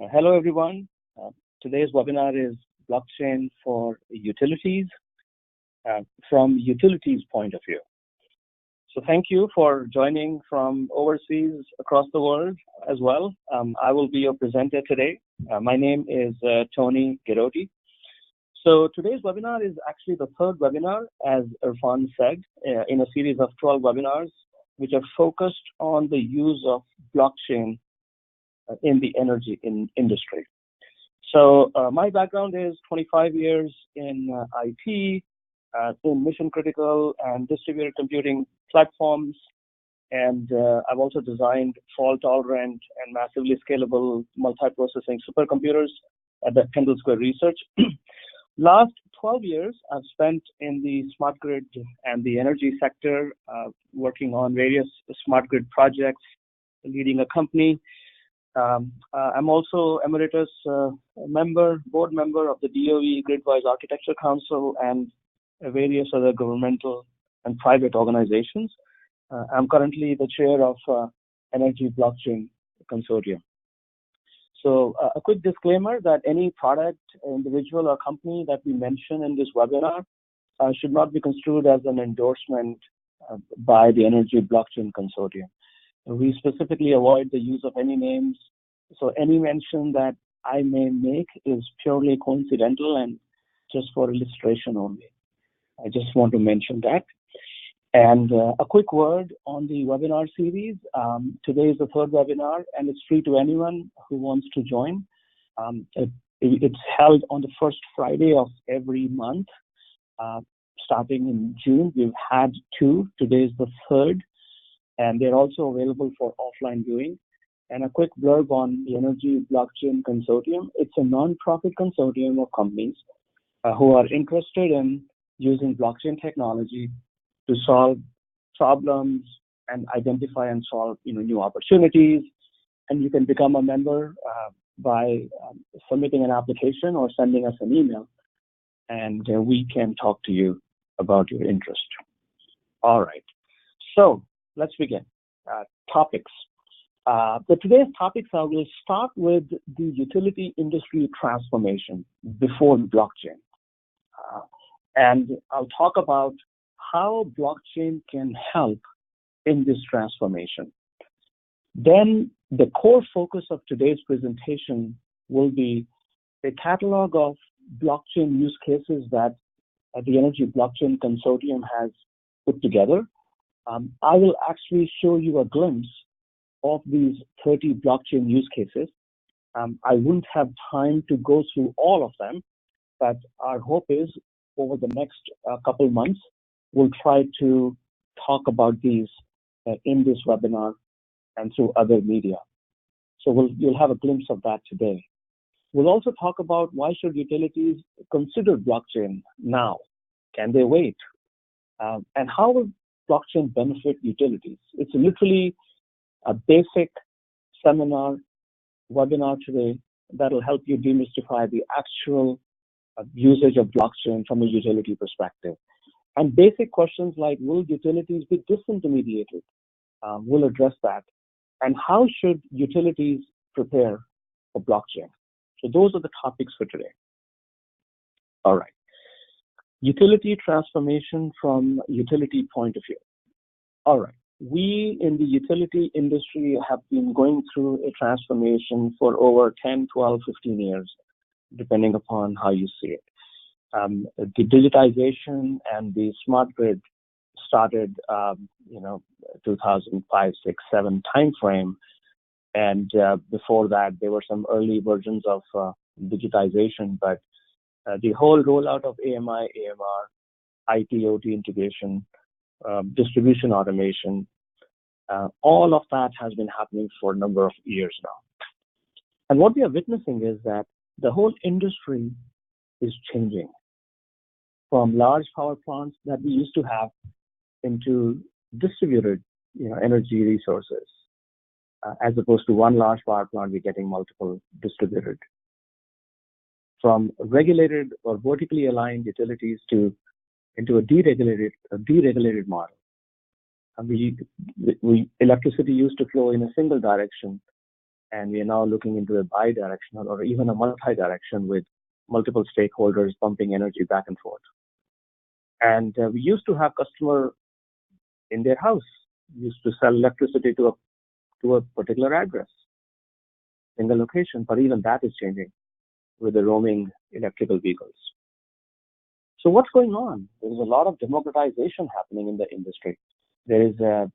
Hello, everyone. Today's webinar is Blockchain for Utilities from utilities point of view. So thank you for joining from overseas across the world as well. I will be your presenter today. My name is Tony Giroti. So today's webinar is actually the third webinar, as Irfan said, in a series of 12 webinars, which are focused on the use of blockchain in the energy industry. So my background is 25 years in IT, in mission critical and distributed computing platforms. And I've also designed fault tolerant and massively scalable multiprocessing supercomputers at the Kendall Square Research. Last 12 years, I've spent in the smart grid and the energy sector, working on various smart grid projects, leading a company. I'm also emeritus board member of the DOE Gridwise Architecture Council and various other governmental and private organizations. I'm currently the chair of Energy Blockchain Consortium. So a quick disclaimer that any product, individual, or company that we mention in this webinar should not be construed as an endorsement by the Energy Blockchain Consortium. We specifically avoid the use of any names, so any mention that I may make is purely coincidental and just for illustration only. I just want to mention that. And a quick word on the webinar series. Today is the third webinar, and it's free to anyone who wants to join. It's held on the first Friday of every month, starting in June. We've had two. Today is the third. And they're also available for offline viewing. And a quick blurb on the Energy Blockchain Consortium. It's a non-profit consortium of companies who are interested in using blockchain technology to solve problems and identify and solve new opportunities. And you can become a member by submitting an application or sending us an email, and we can talk to you about your interest. All right. So let's begin. Topics. Today's topics, I will start with the utility industry transformation before blockchain. And I'll talk about how blockchain can help in this transformation. Then the core focus of today's presentation will be a catalog of blockchain use cases that the Energy Blockchain Consortium has put together. I will actually show you a glimpse of these 30 blockchain use cases. I wouldn't have time to go through all of them, but our hope is over the next couple months, we'll try to talk about these in this webinar and through other media. So you'll have a glimpse of that today. We'll also talk about why should utilities consider blockchain now? Can they wait? And how will blockchain benefit utilities? It's literally a basic seminar, webinar today that will help you demystify the actual usage of blockchain from a utility perspective. And basic questions like, will utilities be disintermediated? We'll address that. And how should utilities prepare for blockchain? So those are the topics for today. All right. Utility transformation from utility point of view. All right. We in the utility industry have been going through a transformation for over 10, 12, 15 years, depending upon how you see it. The digitization and the smart grid started, 2005, 6, 7 timeframe. And before that, there were some early versions of digitization, but the whole rollout of AMI, AMR, IT, OT integration, distribution automation, all of that has been happening for a number of years now. And what we are witnessing is that the whole industry is changing from large power plants that we used to have into distributed energy resources. As opposed to one large power plant, we're getting multiple distributed. From regulated or vertically aligned utilities into a deregulated model. And electricity used to flow in a single direction, and we are now looking into a bi-directional or even a multi-direction with multiple stakeholders pumping energy back and forth. And we used to have customer in their house, we used to sell electricity to a particular address, single location, but even that is changing with the roaming electrical vehicles. So what's going on? There is a lot of democratization happening in the industry. There is a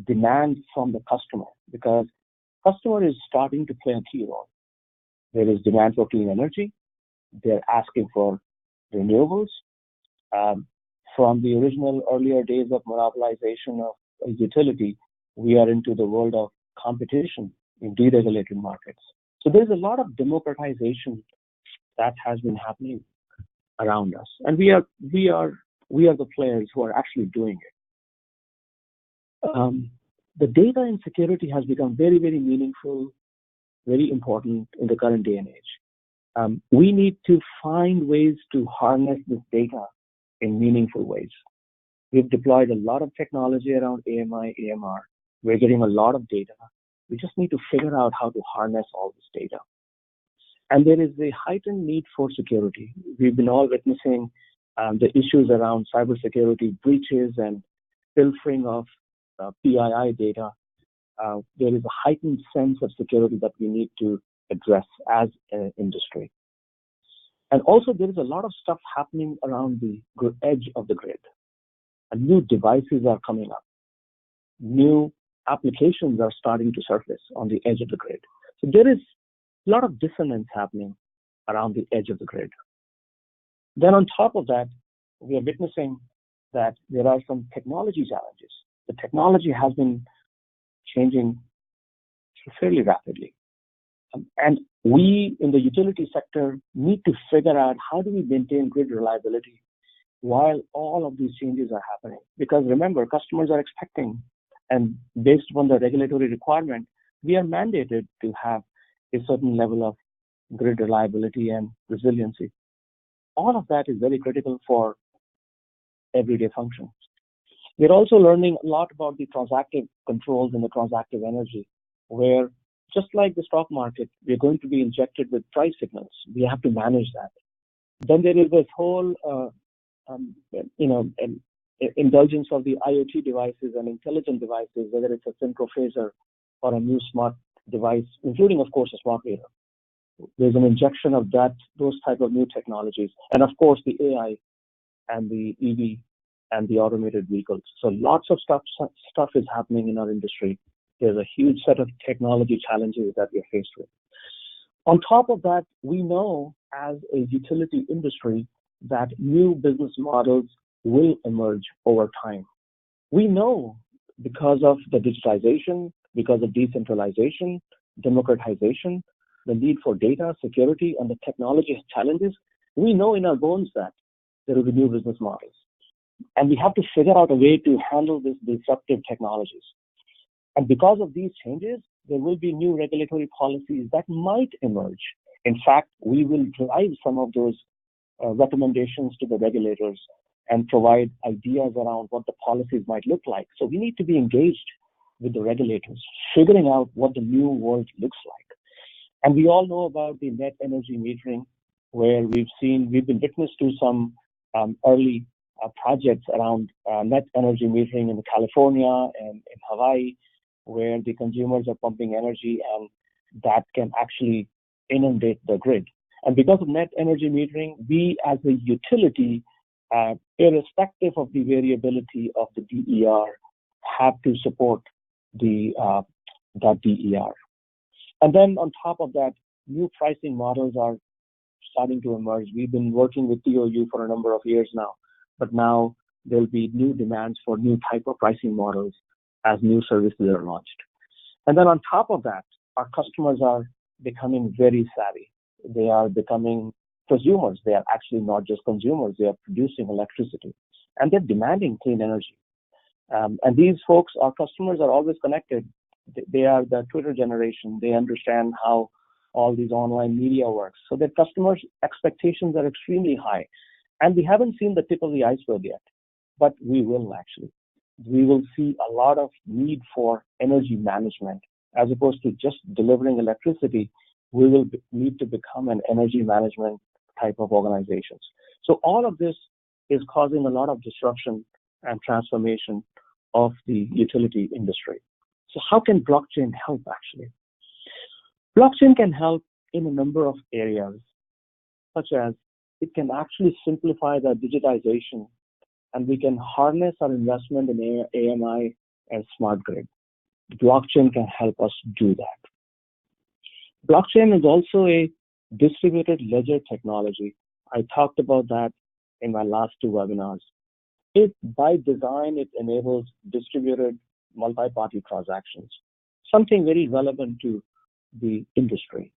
demand from the customer because customer is starting to play a key role. There is demand for clean energy. They're asking for renewables. From the original earlier days of monopolization of a utility, we are into the world of competition in deregulated markets. So there's a lot of democratization that has been happening around us, and we are the players who are actually doing it. The data and security has become very, very meaningful, very important in the current day and age. We need to find ways to harness this data in meaningful ways. We've deployed a lot of technology around AMI, AMR. We're getting a lot of data. We just need to figure out how to harness all this data. And there is a heightened need for security. We've been all witnessing the issues around cybersecurity breaches and pilfering of PII data. There is a heightened sense of security that we need to address as an industry. And also, there is a lot of stuff happening around the edge of the grid. And new devices are coming up. New applications are starting to surface on the edge of the grid. So there is a lot of dissonance happening around the edge of the grid. Then on top of that, we are witnessing that there are some technology challenges. The technology has been changing fairly rapidly. And we in the utility sector need to figure out how do we maintain grid reliability while all of these changes are happening. Because remember, customers are expecting, and based on the regulatory requirement, we are mandated to have a certain level of grid reliability and resiliency. All of that is very critical for everyday functions. We're also learning a lot about the transactive controls and the transactive energy, where just like the stock market, we're going to be injected with price signals. We have to manage that. Then there is this whole, indulgence of the IoT devices and intelligent devices, whether it's a synchrophaser or a new smart device, including, of course, a smart meter. There's an injection of those type of new technologies, and of course, the AI and the EV and the automated vehicles. So lots of stuff is happening in our industry. There's a huge set of technology challenges that we're faced with. On top of that, we know as a utility industry that new business models will emerge over time. We know because of the digitization, because of decentralization, democratization, the need for data, security, and the technology challenges, we know in our bones that there will be new business models. And we have to figure out a way to handle these disruptive technologies. And because of these changes, there will be new regulatory policies that might emerge. In fact, we will drive some of those recommendations to the regulators and provide ideas around what the policies might look like. So we need to be engaged with the regulators, figuring out what the new world looks like. And we all know about the net energy metering, where we've been witness to some early projects around net energy metering in California and in Hawaii, where the consumers are pumping energy and that can actually inundate the grid. And because of net energy metering, we as a utility, irrespective of the variability of the DER, have to support that DER. And then on top of that, new pricing models are starting to emerge. We've been working with TOU for a number of years now, but now there'll be new demands for new type of pricing models as new services are launched. And then on top of that, our customers are becoming very savvy. They are becoming prosumers. They are actually not just consumers. They are producing electricity, and they're demanding clean energy. And these folks, our customers, are always connected. They are the Twitter generation. They understand how all these online media works. So their customers' expectations are extremely high. And we haven't seen the tip of the iceberg yet, but we will actually. We will see a lot of need for energy management as opposed to just delivering electricity, we will need to become an energy management type of organizations. So all of this is causing a lot of disruption and transformation of the utility industry. So how can blockchain help actually? Blockchain can help in a number of areas, such as it can actually simplify the digitization, and we can harness our investment in AMI and smart grid. Blockchain can help us do that. Blockchain is also a distributed ledger technology. I talked about that in my last two webinars. By design, it enables distributed multi-party transactions, something very relevant to the industry,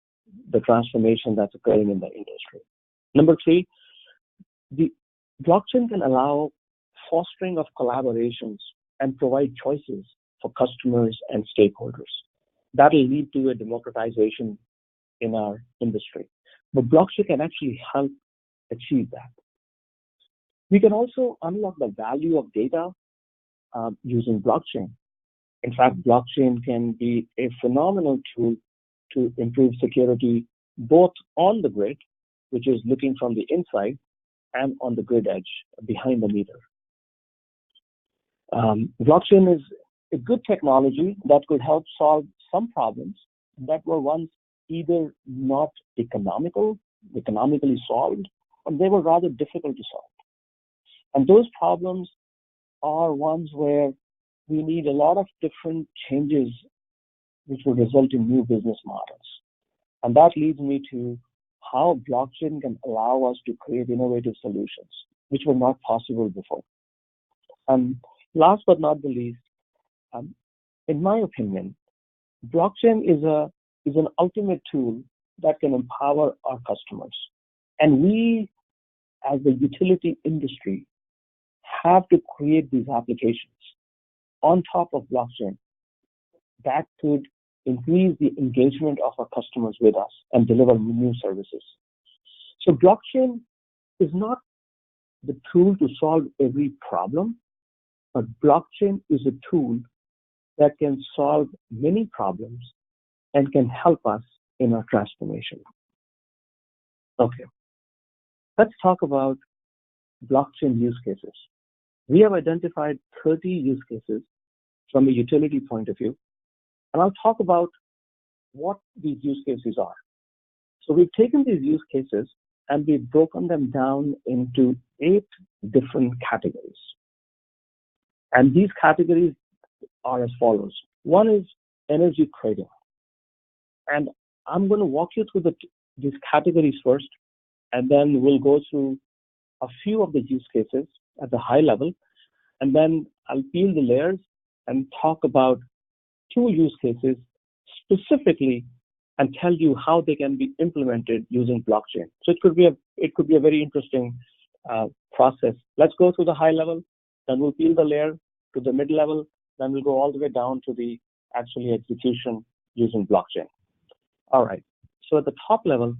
the transformation that's occurring in the industry. Number three, the blockchain can allow fostering of collaborations and provide choices for customers and stakeholders. That will lead to a democratization in our industry. But blockchain can actually help achieve that. We can also unlock the value of data using blockchain. In fact, blockchain can be a phenomenal tool to improve security both on the grid, which is looking from the inside, and on the grid edge behind the meter. Blockchain is a good technology that could help solve some problems that were once either not economically solved, or they were rather difficult to solve. And those problems are ones where we need a lot of different changes which will result in new business models. And that leads me to how blockchain can allow us to create innovative solutions, which were not possible before. And last but not the least, in my opinion, blockchain is an ultimate tool that can empower our customers. And we, as the utility industry, have to create these applications on top of blockchain that could increase the engagement of our customers with us and deliver new services. So blockchain is not the tool to solve every problem, but blockchain is a tool that can solve many problems and can help us in our transformation. Okay, let's talk about blockchain use cases. We have identified 30 use cases from a utility point of view, and I'll talk about what these use cases are. So we've taken these use cases and we've broken them down into 8 different categories. And these categories are as follows. One is energy trading. And I'm going to walk you through these categories first, and then we'll go through a few of the use cases at the high level, and then I'll peel the layers and talk about 2 use cases specifically and tell you how they can be implemented using blockchain. So it could be a very interesting process. Let's go through the high level, then we'll peel the layer to the mid level, then we'll go all the way down to the actually execution using blockchain. All right. So at the top level,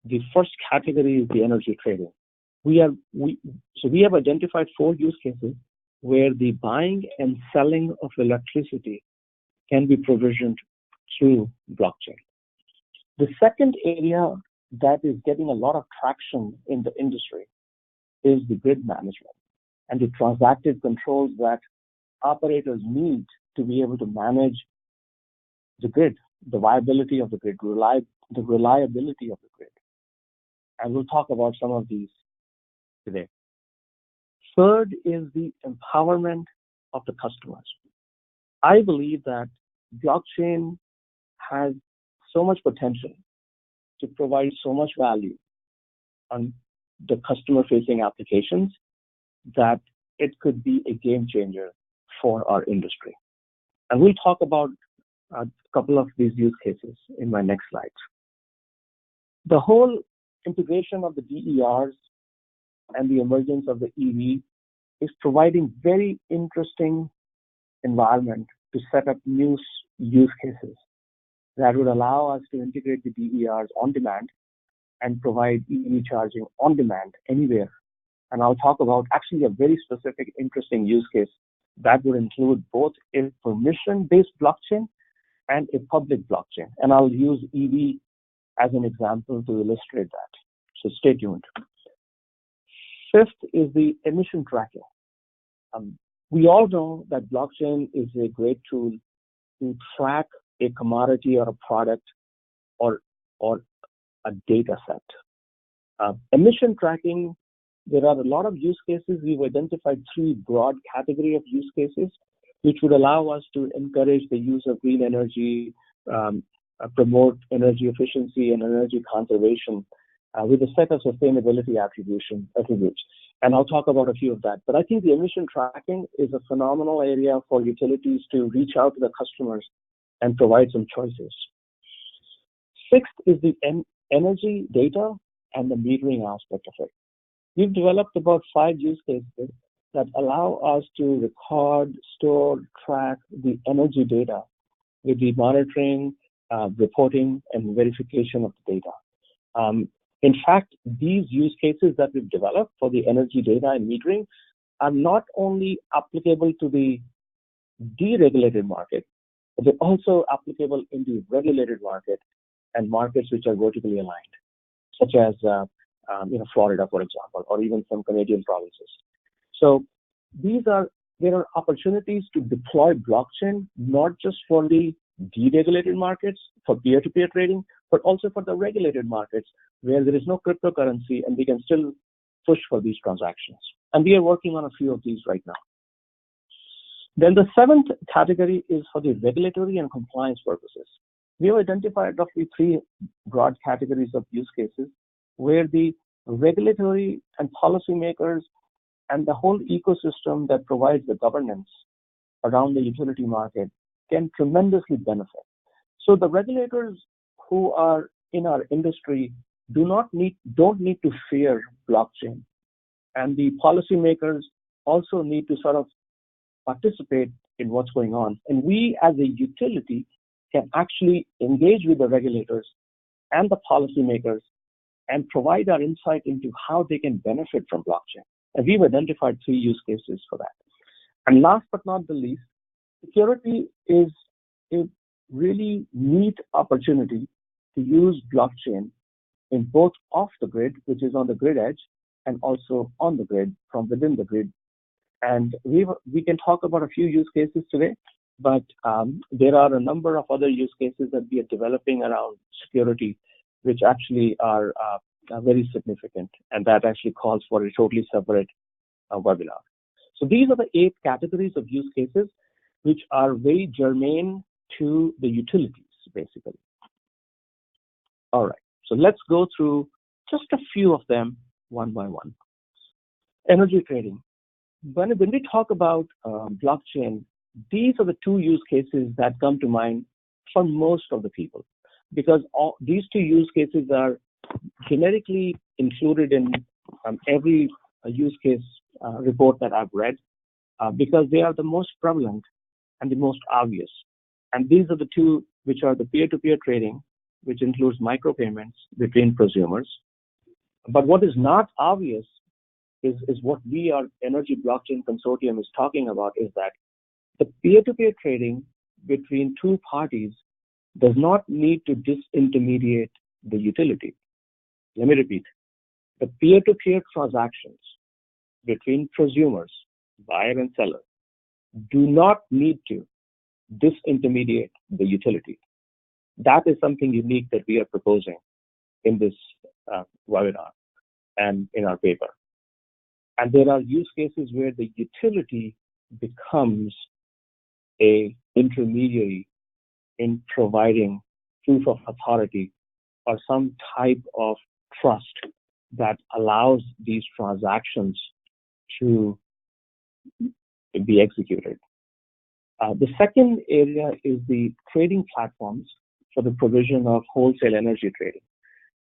the first category is the energy trading. We have identified 4 use cases where the buying and selling of electricity can be provisioned through blockchain. The second area that is getting a lot of traction in the industry is the grid management and the transactive controls that operators need to be able to manage the grid, the viability of the grid, the reliability of the grid. And we'll talk about some of these today. Third is the empowerment of the customers. I believe that blockchain has so much potential to provide so much value on the customer-facing applications that it could be a game changer for our industry. And we'll talk about a couple of these use cases in my next slides. The whole integration of the DERs and the emergence of the EV is providing very interesting environment to set up new use cases that would allow us to integrate the DERs on demand and provide EV charging on demand anywhere. And I'll talk about actually a very specific, interesting use case that would include both a permission-based blockchain and a public blockchain. And I'll use EV as an example to illustrate that. So stay tuned. Fifth is the emission tracking. We all know that blockchain is a great tool to track a commodity or a product or a data set. Emission tracking, there are a lot of use cases. We've identified 3 broad categories of use cases, which would allow us to encourage the use of green energy, promote energy efficiency and energy conservation with a set of sustainability attributes. And I'll talk about a few of that. But I think the emission tracking is a phenomenal area for utilities to reach out to the customers and provide some choices. Sixth is the energy data and the metering aspect of it. We've developed about 5 use cases that allow us to record, store, track the energy data with the monitoring, reporting, and verification of the data. In fact, these use cases that we've developed for the energy data and metering are not only applicable to the deregulated market, but they're also applicable in the regulated market and markets which are vertically aligned, such as Florida, for example, or even some Canadian provinces. So there are opportunities to deploy blockchain, not just for the deregulated markets, for peer-to-peer trading, but also for the regulated markets where there is no cryptocurrency and we can still push for these transactions. And we are working on a few of these right now. Then the 7th category is for the regulatory and compliance purposes. We have identified roughly 3 broad categories of use cases where the regulatory and policymakers and the whole ecosystem that provides the governance around the utility market can tremendously benefit. So the regulators who are in our industry don't need to fear blockchain, and the policymakers also need to sort of participate in what's going on. And we as a utility can actually engage with the regulators and the policymakers and provide our insight into how they can benefit from blockchain. And we've identified 3 use cases for that. And last but not the least, security is a really neat opportunity to use blockchain in both off the grid, which is on the grid edge, and also on the grid from within the grid. And we can talk about a few use cases today, but there are a number of other use cases that we are developing around security, which actually are very significant, and that actually calls for a totally separate webinar. So these are the 8 categories of use cases which are very germane to the utilities, basically. All right, so let's go through just a few of them one by one. Energy trading. When we talk about blockchain, these are the 2 use cases that come to mind for most of the people, because these 2 use cases are generically included in every use case report that I've read, because they are the most prevalent and the most obvious. And these are the 2 which are the peer-to-peer trading, which includes micropayments between prosumers. But what is not obvious is what we, our Energy Blockchain Consortium, is talking about, is that the peer-to-peer trading between 2 parties does not need to disintermediate the utility. Let me repeat. The peer-to-peer transactions between prosumers, buyer and seller, do not need to disintermediate the utility. That is something unique that we are proposing in this webinar and in our paper. And there are use cases where the utility becomes an intermediary in providing proof of authority or some type of trust that allows these transactions to be executed. The second area is the trading platforms for the provision of wholesale energy trading,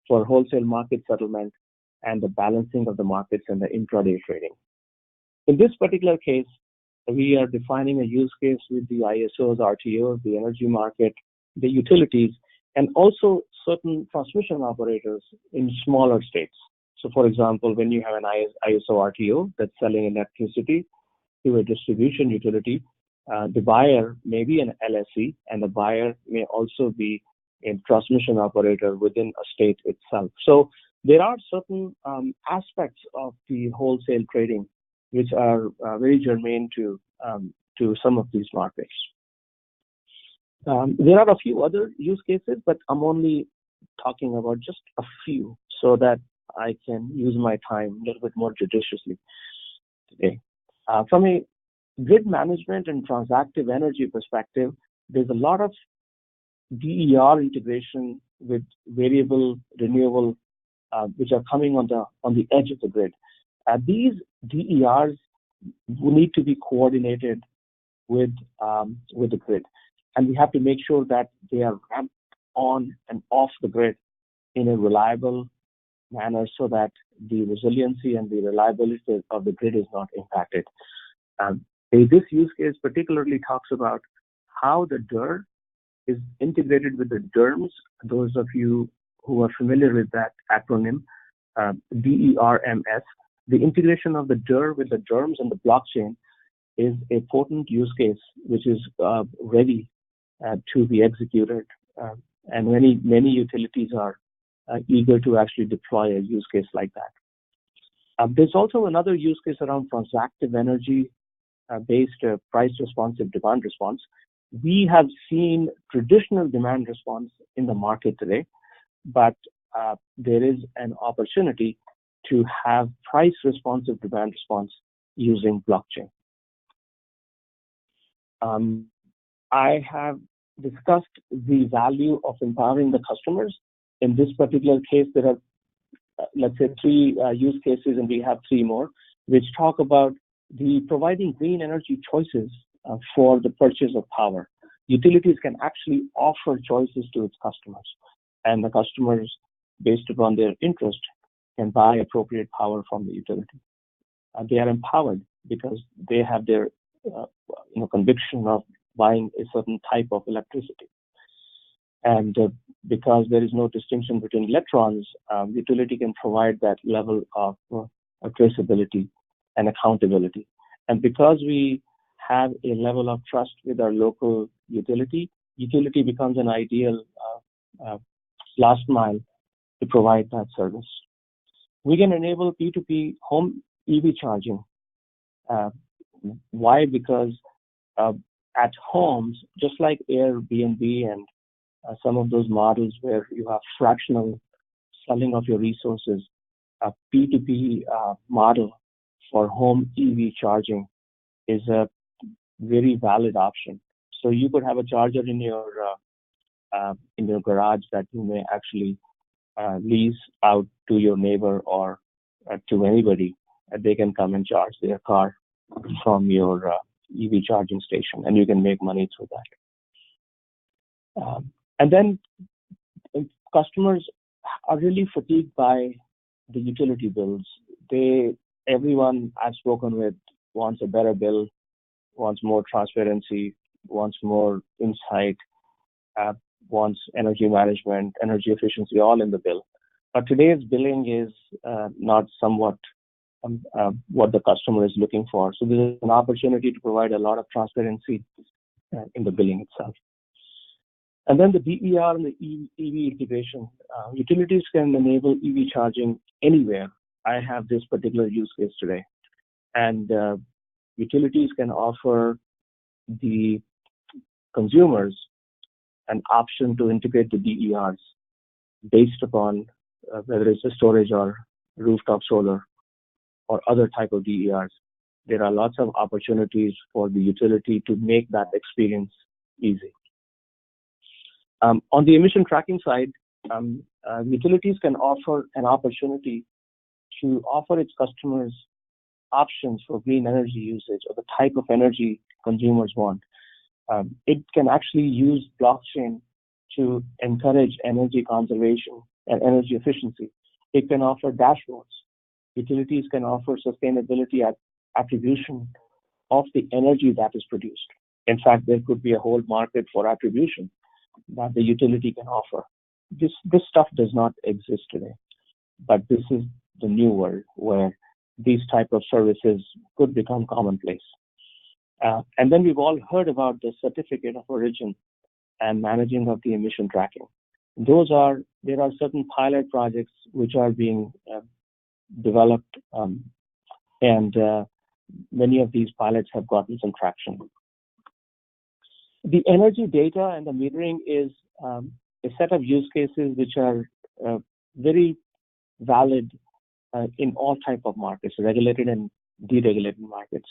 for wholesale market settlement and the balancing of the markets and the intraday trading. In this particular case, we are defining a use case with the ISOs, RTOs, the energy market, the utilities, and also certain transmission operators in smaller states. So for example, when you have an ISO RTO that's selling electricity to a distribution utility, The buyer may be an LSE, and the buyer may also be a transmission operator within a state itself. So there are certain aspects of the wholesale trading which are very germane to some of these markets. There are a few other use cases, but I'm only talking about just a few so that I can use my time a little bit more judiciously today. From a grid management and transactive energy perspective, there's a lot of DER integration with variable renewable, which are coming on the edge of the grid. These DERs need to be coordinated with the grid, and we have to make sure that they are ramped on and off the grid in a reliable manner so that the resiliency and the reliability of the grid is not impacted. This use case particularly talks about how the DER is integrated with the DERMS. Those of you who are familiar with that acronym, DERMS, the integration of the DER with the DERMS and the blockchain is a potent use case which is ready to be executed, and many utilities are eager to actually deploy a use case like that. There's also another use case around transactive energy based price responsive demand response. We have seen traditional demand response in the market today, but there is an opportunity to have price responsive demand response using blockchain. I have discussed the value of empowering the customers. In this particular case, there are, let's say, 3 use cases, and we have 3 more, which talk about the providing green energy choices for the purchase of power. Utilities can actually offer choices to its customers, and the customers, based upon their interest, can buy appropriate power from the utility. They are empowered because they have their conviction of buying a certain type of electricity. And because there is no distinction between electrons, utility can provide that level of traceability and accountability. And because we have a level of trust with our local utility becomes an ideal last mile to provide that service. We can enable P2P home EV charging. Why? Because at homes, just like Airbnb and some of those models where you have fractional selling of your resources, a P2P model for home EV charging is a very valid option. So you could have a charger in your garage that you may actually lease out to your neighbor or to anybody. They can come and charge their car from your EV charging station, and you can make money through that. And then customers are really fatigued by the utility bills. Everyone I've spoken with wants a better bill, wants more transparency, wants more insight, wants energy management, energy efficiency, all in the bill. But today's billing is not somewhat what the customer is looking for. So there's an opportunity to provide a lot of transparency in the billing itself. And then the DER and the EV integration. Utilities can enable EV charging anywhere. I have this particular use case today. And utilities can offer the consumers an option to integrate the DERs based upon whether it's a storage or rooftop solar or other type of DERs. There are lots of opportunities for the utility to make that experience easy. On the emission tracking side, utilities can offer an opportunity to offer its customers options for green energy usage or the type of energy consumers want. It can actually use blockchain to encourage energy conservation and energy efficiency. It can offer dashboards. Utilities can offer sustainability attribution of the energy that is produced. In fact, there could be a whole market for attribution that the utility can offer. This stuff does not exist today, but this is the new world where these type of services could become commonplace. And then we've all heard about the certificate of origin and managing of the emission tracking. There are certain pilot projects which are being developed, and many of these pilots have gotten some traction. The energy data and the metering is a set of use cases which are very valid in all type of markets, regulated and deregulated markets.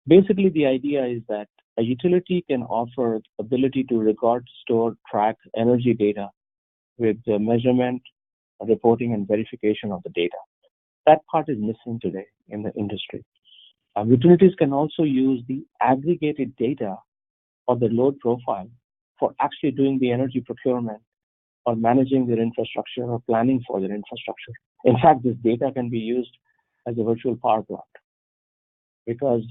Basically, the idea is that a utility can offer the ability to record, store, track energy data with the measurement, reporting, and verification of the data. That part is missing today in the industry. Utilities can also use the aggregated data or the load profile for actually doing the energy procurement or managing their infrastructure or planning for their infrastructure. In fact, this data can be used as a virtual power plant because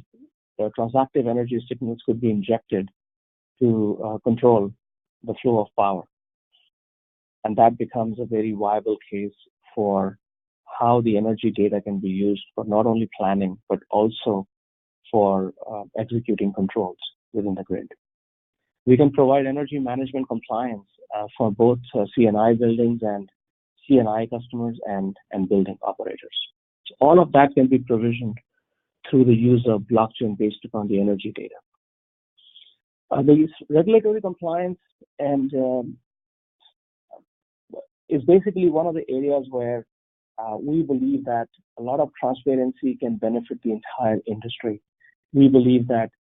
the transactive energy signals could be injected to control the flow of power. And that becomes a very viable case for how the energy data can be used for not only planning, but also for executing controls within the grid. We can provide energy management compliance for both C&I buildings and C&I customers and building operators. So all of that can be provisioned through the use of blockchain based upon the energy data. The regulatory compliance and is basically one of the areas where we believe that a lot of transparency can benefit the entire industry. We believe that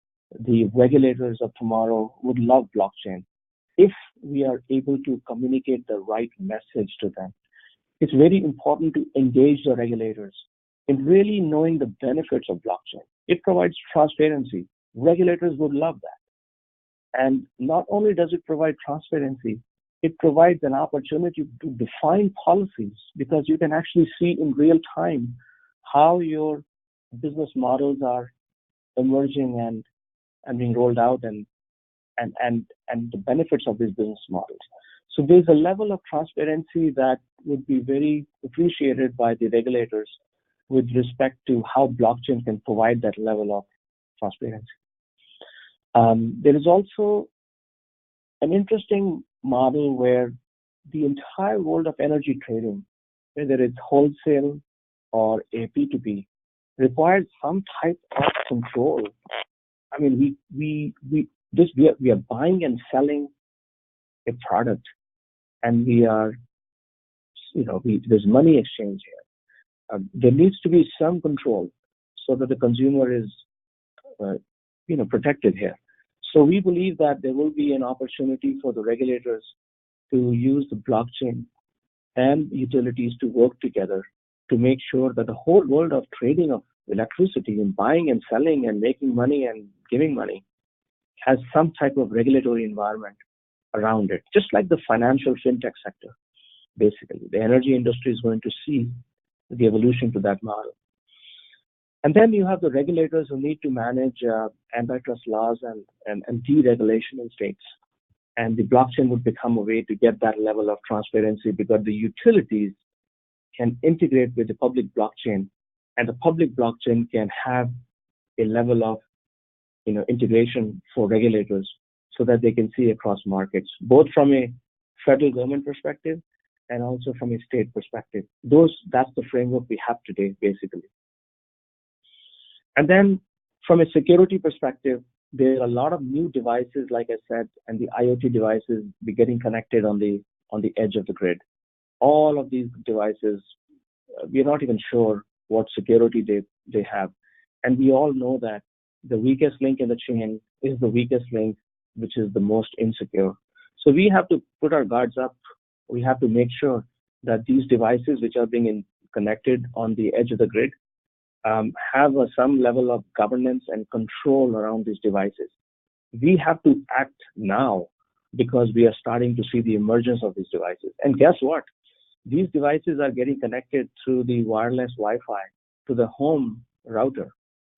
the regulators of tomorrow would love blockchain if we are able to communicate the right message to them. It's very important to engage the regulators in really knowing the benefits of blockchain. It provides transparency. Regulators would love that. And not only does it provide transparency, it provides an opportunity to define policies because you can actually see in real time how your business models are emerging and being rolled out and the benefits of these business models. So there's a level of transparency that would be very appreciated by the regulators with respect to how blockchain can provide that level of transparency. There is also an interesting model where the entire world of energy trading, whether it's wholesale or a P2P, requires some type of control. I mean, we are buying and selling a product, and there's money exchange here. There needs to be some control so that the consumer is, protected here. So we believe that there will be an opportunity for the regulators to use the blockchain and utilities to work together to make sure that the whole world of trading of electricity and buying and selling and making money and giving money has some type of regulatory environment around it, just like the financial fintech sector. Basically, the energy industry is going to see the evolution to that model. And then you have the regulators who need to manage antitrust laws and deregulation in states. And the blockchain would become a way to get that level of transparency because the utilities can integrate with the public blockchain, and the public blockchain can have a level of integration for regulators so that they can see across markets, both from a federal government perspective and also from a state perspective. That's the framework we have today, basically. And then from a security perspective, there are a lot of new devices, like I said, and the IoT devices be getting connected on the edge of the grid. All of these devices, we're not even sure what security they have. And we all know that the weakest link in the chain is the weakest link, which is the most insecure. So we have to put our guards up. We have to make sure that these devices which are being connected on the edge of the grid have some level of governance and control around these devices. We have to act now because we are starting to see the emergence of these devices. And guess what? These devices are getting connected through the wireless Wi-Fi to the home router.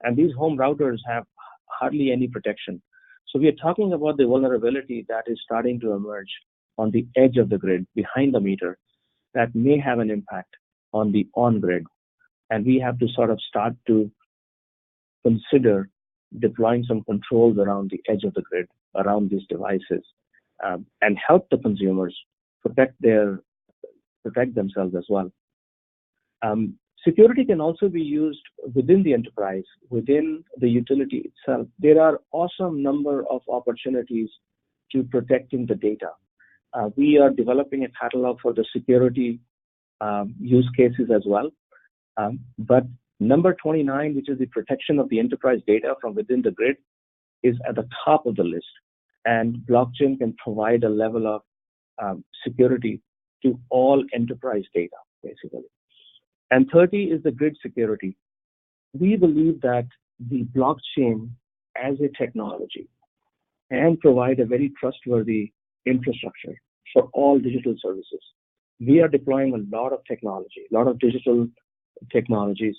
And these home routers have hardly any protection. So we are talking about the vulnerability that is starting to emerge on the edge of the grid, behind the meter, that may have an impact on the on-grid. And we have to sort of start to consider deploying some controls around the edge of the grid, around these devices, and help the consumers protect themselves as well. Security can also be used within the enterprise, within the utility itself. There are awesome number of opportunities to protecting the data. We are developing a catalog for the security use cases as well. But number 29, which is the protection of the enterprise data from within the grid, is at the top of the list. And blockchain can provide a level of security to all enterprise data, basically. And 30 is the grid security. We believe that the blockchain as a technology can provide a very trustworthy infrastructure for all digital services. We are deploying a lot of technology, a lot of digital technologies.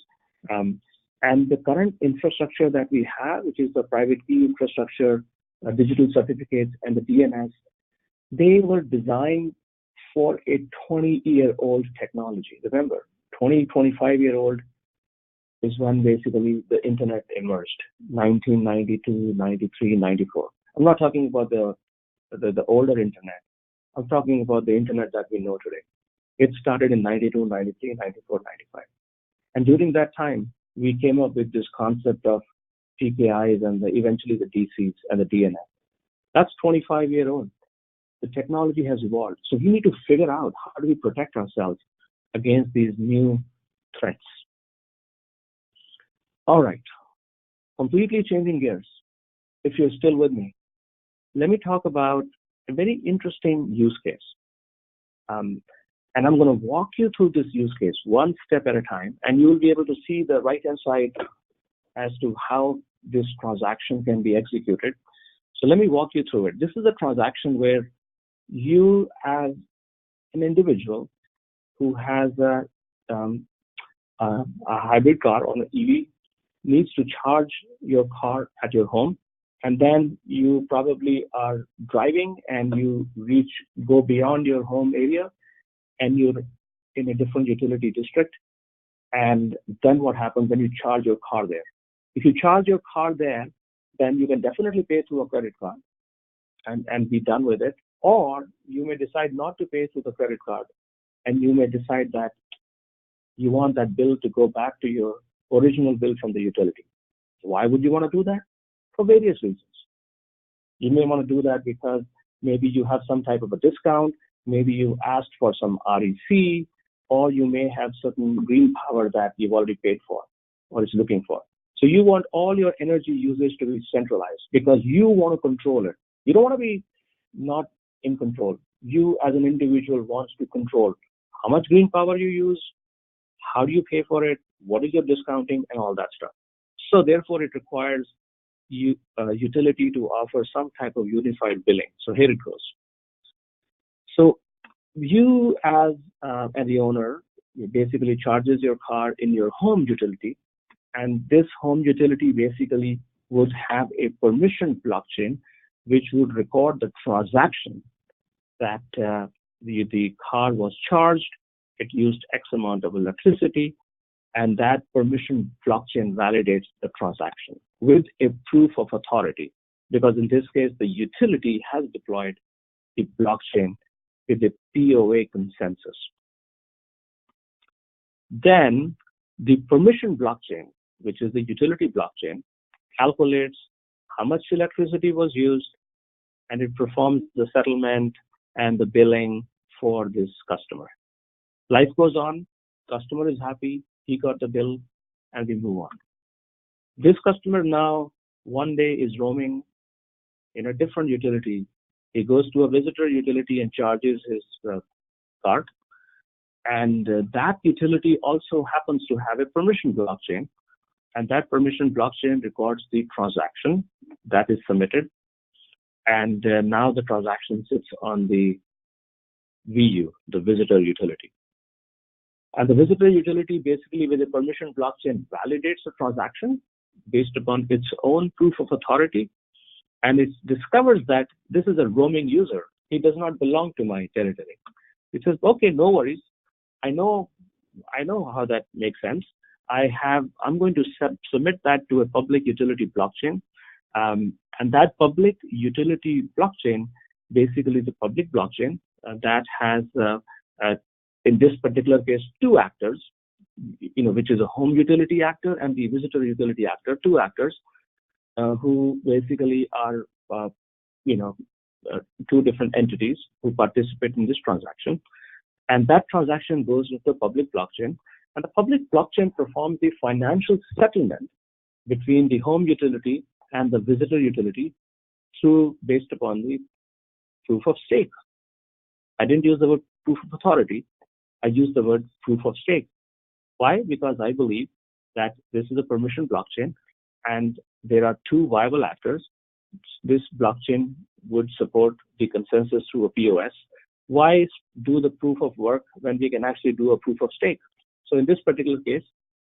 And the current infrastructure that we have, which is the private key infrastructure, digital certificates, and the DNS, they were designed for a 20-year-old technology. Remember, 25-year-old is when basically the internet emerged, 1992, 93, 94. I'm not talking about the older internet. I'm talking about the internet that we know today. It started in 92, 93, 94, 95. And during that time, we came up with this concept of PKIs and eventually the DCs and the DNS. That's 25-year-old. The technology has evolved. So we need to figure out how do we protect ourselves against these new threats. All right, completely changing gears. If you're still with me, let me talk about a very interesting use case. And I'm going to walk you through this use case one step at a time, and you'll be able to see the right-hand side as to how this transaction can be executed. So let me walk you through it. This is a transaction where you, as an individual who has a hybrid car or an EV, needs to charge your car at your home, and then you probably are driving and you go beyond your home area, and you're in a different utility district. And then what happens when you charge your car there? If you charge your car there, then you can definitely pay through a credit card and be done with it. Or you may decide not to pay through the credit card, and you may decide that you want that bill to go back to your original bill from the utility. Why would you want to do that? For various reasons. You may want to do that because maybe you have some type of a discount, maybe you asked for some REC, or you may have certain green power that you've already paid for or is looking for. So you want all your energy usage to be centralized because you want to control it. You don't want to be not in control. You as an individual wants to control how much green power you use, how do you pay for it, what is your discounting, and all that stuff. So therefore, it requires utility to offer some type of unified billing. So here it goes. So you as the owner, you basically charges your car in your home utility, and this home utility basically would have a permission blockchain which would record the transaction that the car was charged, it used X amount of electricity, and that permission blockchain validates the transaction with a proof of authority, because in this case, the utility has deployed the blockchain with a POA consensus. Then the permission blockchain, which is the utility blockchain, calculates how much electricity was used, and it performs the settlement and the billing for this customer. Life goes on, customer is happy, he got the bill, and we move on. This customer now one day is roaming in a different utility. He goes to a visitor utility and charges his card. And that utility also happens to have a permission blockchain. And that permission blockchain records the transaction that is submitted. And now the transaction sits on the VU, the visitor utility. And the visitor utility basically with a permission blockchain validates the transaction based upon its own proof of authority. And it discovers that this is a roaming user. He does not belong to my territory. It says, okay, no worries. I know how that makes sense. I'm going to submit that to a public utility blockchain, And that public utility blockchain basically is a public blockchain that has, in this particular case, two actors, which is a home utility actor and the visitor utility actor, two actors who basically are, two different entities who participate in this transaction. And that transaction goes with the public blockchain. And the public blockchain performs the financial settlement between the home utility and the visitor utility based upon the proof of stake. I didn't use the word proof of authority. I used the word proof of stake. Why? Because I believe that this is a permission blockchain and there are two viable actors. This blockchain would support the consensus through a POS. Why do the proof of work when we can actually do a proof of stake? So in this particular case,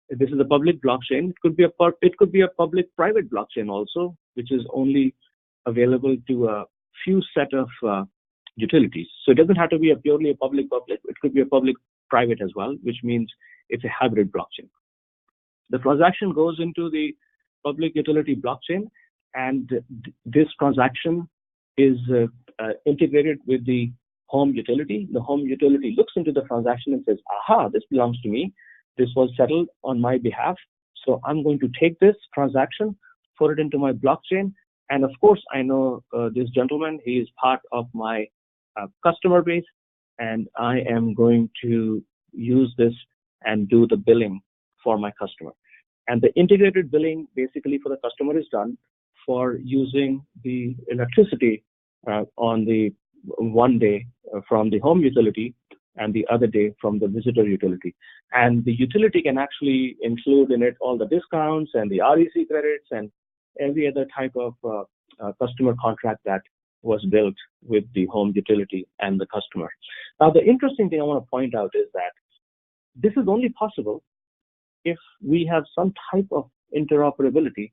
this is a public blockchain. It could be a public-private blockchain also, which is only available to a few set of utilities. So it doesn't have to be purely a public-public. It could be a public-private as well, which means it's a hybrid blockchain. The transaction goes into the public utility blockchain, and this transaction is integrated with the home utility. The home utility looks into the transaction and says, aha, this belongs to me. This was settled on my behalf. So I'm going to take this transaction, put it into my blockchain. And of course, I know this gentleman, he is part of my customer base, and I am going to use this and do the billing for my customer. And the integrated billing basically for the customer is done for using the electricity on the one day from the home utility and the other day from the visitor utility. And the utility can actually include in it all the discounts and the REC credits and every other type of customer contract that was built with the home utility and the customer. Now, the interesting thing I want to point out is that this is only possible if we have some type of interoperability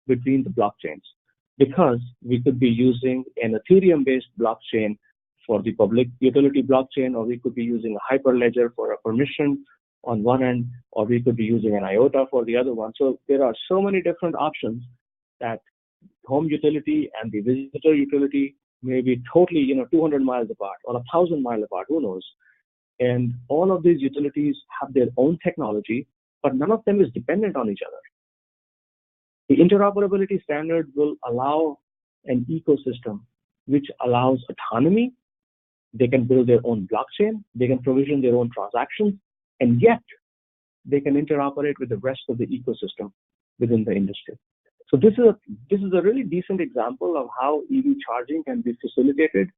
between the blockchains, because we could be using an Ethereum-based blockchain for the public utility blockchain, or we could be using a Hyperledger for a permission on one end, or we could be using an IOTA for the other one. So there are so many different options that home utility and the visitor utility may be totally, 200 miles apart or 1,000 miles apart, who knows? And all of these utilities have their own technology, but none of them is dependent on each other. The interoperability standard will allow an ecosystem which allows autonomy. They can build their own blockchain, they can provision their own transactions, and yet they can interoperate with the rest of the ecosystem within the industry. So this is a really decent example of how EV charging can be facilitated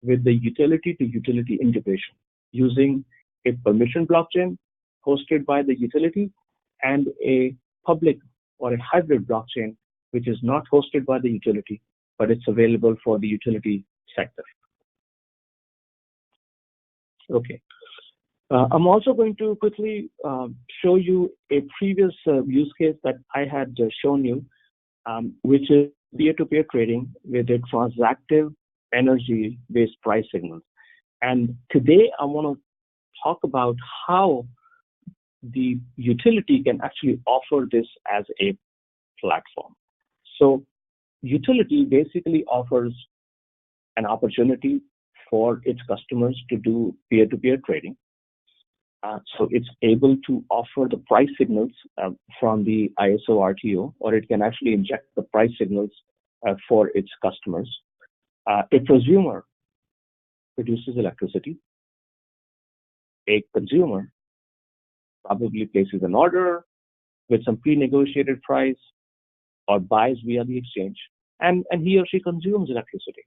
with the utility to utility integration using a permission blockchain hosted by the utility and a public or a hybrid blockchain which is not hosted by the utility, but it's available for the utility sector. Okay. I'm also going to quickly show you a previous use case that I had shown you, which is peer-to-peer trading with a transactive energy-based price signals. And today I want to talk about how the utility can actually offer this as a platform. So utility basically offers an opportunity for its customers to do peer-to-peer trading. So it's able to offer the price signals from the ISO RTO, or it can actually inject the price signals for its customers. A prosumer produces electricity. A consumer probably places an order with some pre-negotiated price or buys via the exchange, and he or she consumes electricity.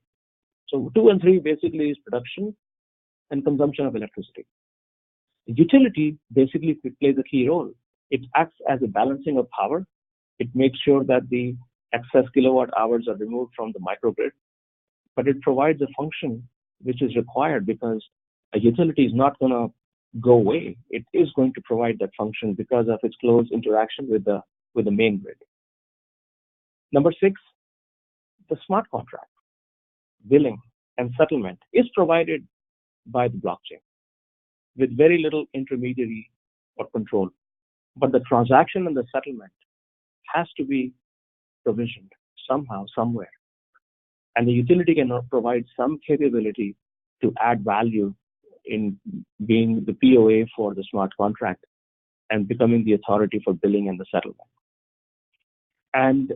So 2 and 3 basically is production and consumption of electricity. The utility basically plays a key role. It acts as a balancing of power. It makes sure that the excess kilowatt hours are removed from the microgrid, but it provides a function which is required because a utility is not going to go away. It is going to provide that function because of its close interaction with the main grid. Number 6, the smart contract, billing and settlement is provided by the blockchain with very little intermediary or control. But the transaction and the settlement has to be provisioned. somehow, somewhere. And the utility can provide some capability to add value in being the POA for the smart contract and becoming the authority for billing and the settlement. And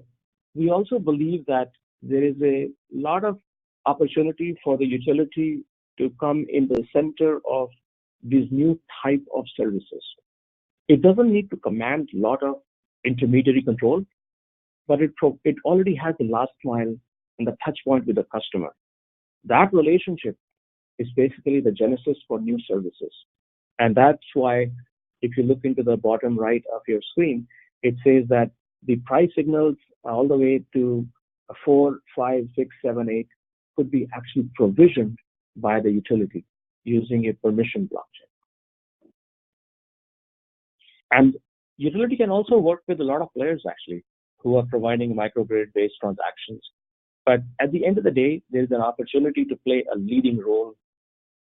we also believe that there is a lot of opportunity for the utility to come in the center of these new type of services. It doesn't need to command a lot of intermediary control, but it already has the last mile and the touch point with the customer. That relationship is basically the genesis for new services. And that's why if you look into the bottom right of your screen, it says that the price signals all the way to 4, 5, 6, 7, 8 could be actually provisioned by the utility using a permission blockchain. And utility can also work with a lot of players actually who are providing microgrid-based transactions. But at the end of the day, there's an opportunity to play a leading role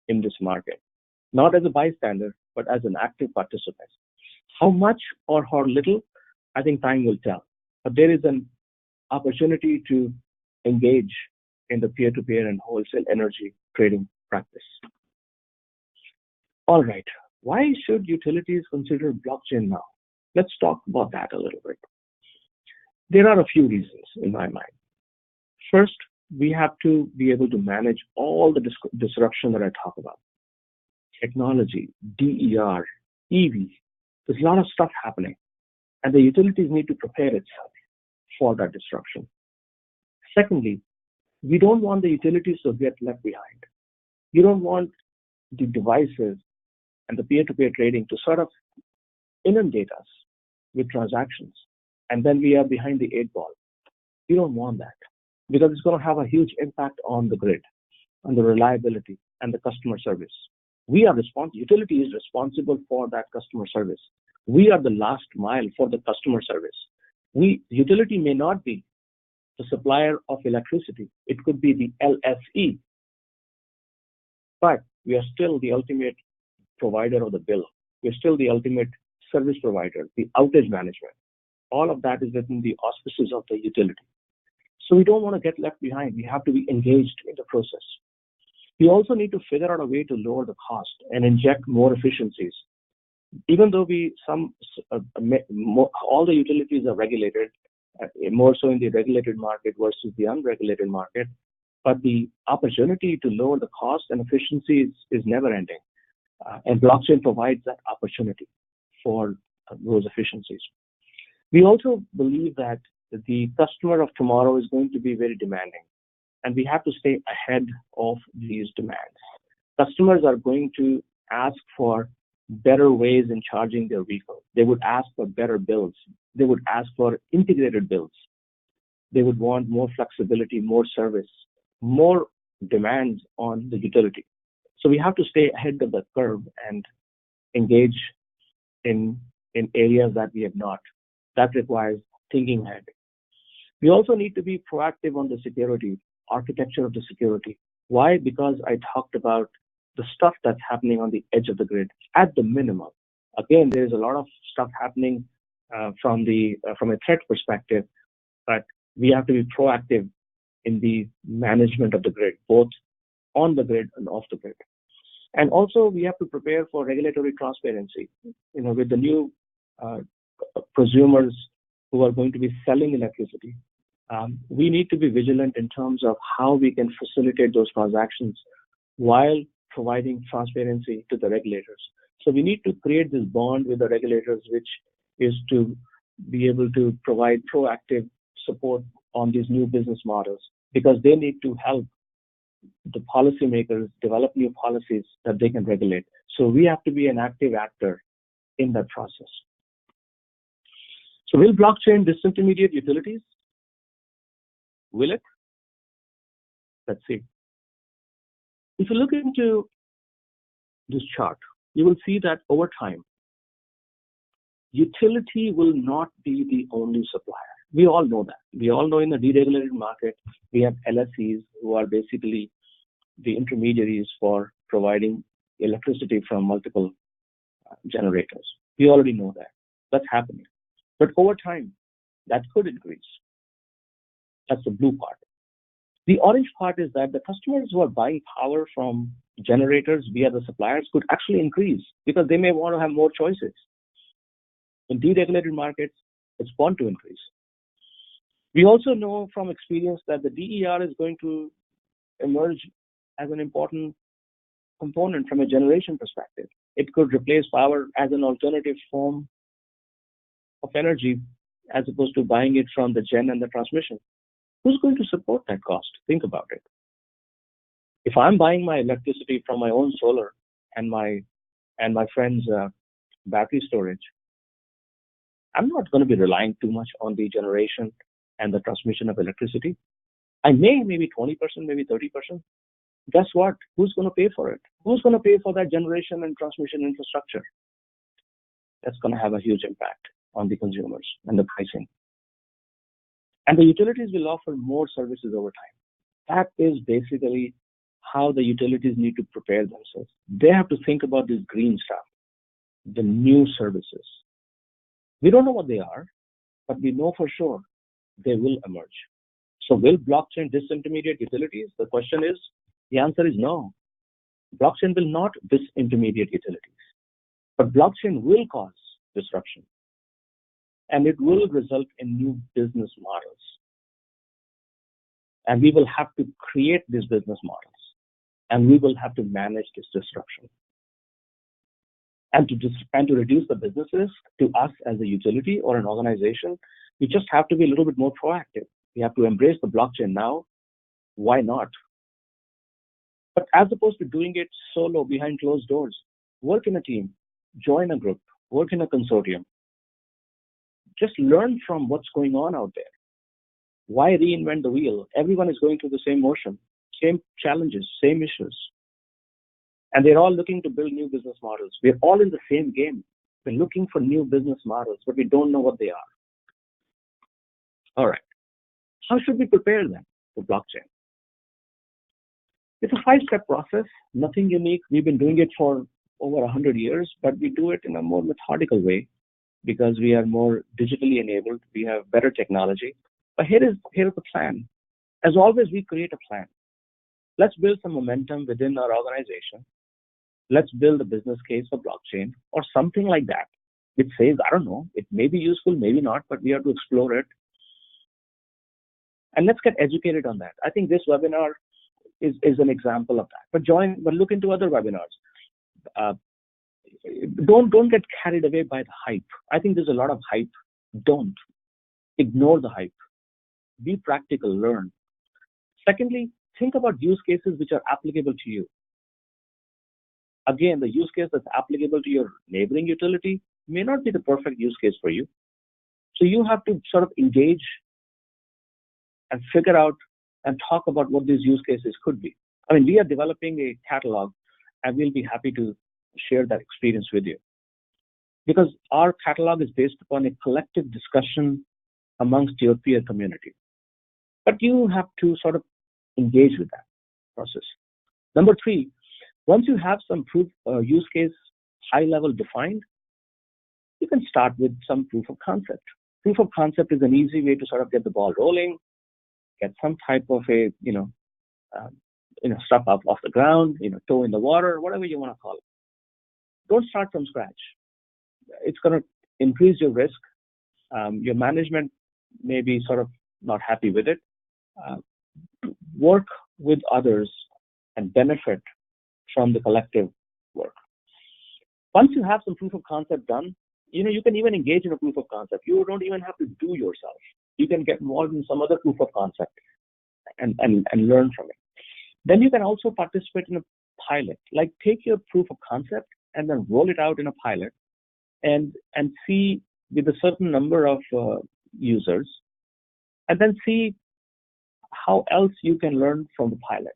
in this market, not as a bystander, but as an active participant. How much or how little, I think time will tell. But there is an opportunity to engage in the peer-to-peer and wholesale energy trading practice. All right, why should utilities consider blockchain now? Let's talk about that a little bit. There are a few reasons in my mind. First, we have to be able to manage all the disruption that I talk about. Technology, DER, EV, there's a lot of stuff happening, and the utilities need to prepare itself for that disruption. Secondly, we don't want the utilities to get left behind. You don't want the devices and the peer-to-peer trading to sort of inundate us with transactions, and then we are behind the 8 ball. You don't want that because it's going to have a huge impact on the grid, on the reliability and the customer service. Utility is responsible for that customer service. We are the last mile for the customer service. Utility may not be the supplier of electricity. It could be the LSE, but we are still the ultimate provider of the bill. We're still the ultimate service provider, the outage management. All of that is within the auspices of the utility. So we don't want to get left behind. We have to be engaged in the process. We also need to figure out a way to lower the cost and inject more efficiencies. Even though all the utilities are regulated, more so in the regulated market versus the unregulated market, but the opportunity to lower the cost and efficiencies is never ending. And blockchain provides that opportunity for those efficiencies. We also believe that the customer of tomorrow is going to be very demanding, and we have to stay ahead of these demands. Customers are going to ask for better ways in charging their vehicle. They would ask for better bills. They would ask for integrated bills. They would want more flexibility, more service, more demands on the utility. So we have to stay ahead of the curve and engage in areas that we have not. That requires thinking ahead. We also need to be proactive on the security, architecture of the security. Why? Because I talked about the stuff that's happening on the edge of the grid at the minimum. Again, there's a lot of stuff happening from a threat perspective, but we have to be proactive in the management of the grid, both on the grid and off the grid. And also, we have to prepare for regulatory transparency. With the new prosumers who are going to be selling electricity, we need to be vigilant in terms of how we can facilitate those transactions while providing transparency to the regulators. So we need to create this bond with the regulators, which is to be able to provide proactive support on these new business models, because they need to help the policymakers develop new policies that they can regulate. So we have to be an active actor in that process. So will blockchain disintermediate utilities? Will it? Let's see. If you look into this chart, you will see that over time, utility will not be the only supplier. We all know that. We all know in the deregulated market, we have LSEs who are basically the intermediaries for providing electricity from multiple generators. We already know that. That's happening. But over time, that could increase. That's the blue part. The orange part is that the customers who are buying power from generators via the suppliers could actually increase because they may want to have more choices. In deregulated markets, it's bound to increase. We also know from experience that the DER is going to emerge as an important component from a generation perspective. It could replace power as an alternative form of energy as opposed to buying it from the gen and the transmission. Who's going to support that cost? Think about it. If I'm buying my electricity from my own solar and my friend's battery storage, I'm not going to be relying too much on the generation and the transmission of electricity. I maybe 20%, maybe 30%. Guess what? Who's going to pay for it? Who's going to pay for that generation and transmission infrastructure? That's going to have a huge impact on the consumers and the pricing. And the utilities will offer more services over time. That is basically how the utilities need to prepare themselves. They have to think about this green stuff, the new services. We don't know what they are, but we know for sure they will emerge. So will blockchain disintermediate utilities? The question is, the answer is no. Blockchain will not disintermediate utilities, but blockchain will cause disruption. And it will result in new business models. And we will have to create these business models. And we will have to manage this disruption. And to reduce the business risk to us as a utility or an organization, we just have to be a little bit more proactive. We have to embrace the blockchain now. Why not? But as opposed to doing it solo behind closed doors, work in a team, join a group, work in a consortium. Just learn from what's going on out there. Why reinvent the wheel? Everyone is going through the same motion, same challenges, same issues. And they're all looking to build new business models. We're all in the same game. We're looking for new business models, but we don't know what they are. All right. How should we prepare then for blockchain? It's a 5-step process, nothing unique. We've been doing it for over 100 years, but we do it in a more methodical way because we are more digitally enabled. We have better technology. But here is the plan. As always, we create a plan. Let's build some momentum within our organization. Let's build a business case for blockchain or something like that. It says, I don't know, it may be useful, maybe not, but we have to explore it. And let's get educated on that. I think this webinar is an example of that. But look into other webinars. Don't get carried away by the hype. I think there's a lot of hype. Don't ignore the hype. Be practical, learn. Secondly, think about use cases which are applicable to you. Again, the use case that's applicable to your neighboring utility may not be the perfect use case for you. So you have to sort of engage and figure out and talk about what these use cases could be. I mean, we are developing a catalog and we'll be happy to share that experience with you. Because our catalog is based upon a collective discussion amongst your peer community. But you have to sort of engage with that process. Number 3, once you have some use case high level defined, you can start with some proof of concept. Proof of concept is an easy way to sort of get the ball rolling, get some type of a, stuff up off the ground, toe in the water, whatever you want to call it. Don't start from scratch. It's going to increase your risk. Your management may be sort of not happy with it. Work with others and benefit from the collective work. Once you have some proof of concept done, you can even engage in a proof of concept. You don't even have to do yourself. You can get involved in some other proof of concept and learn from it. Then you can also participate in a pilot. Like take your proof of concept and then roll it out in a pilot and see with a certain number of users, and then see how else you can learn from the pilot.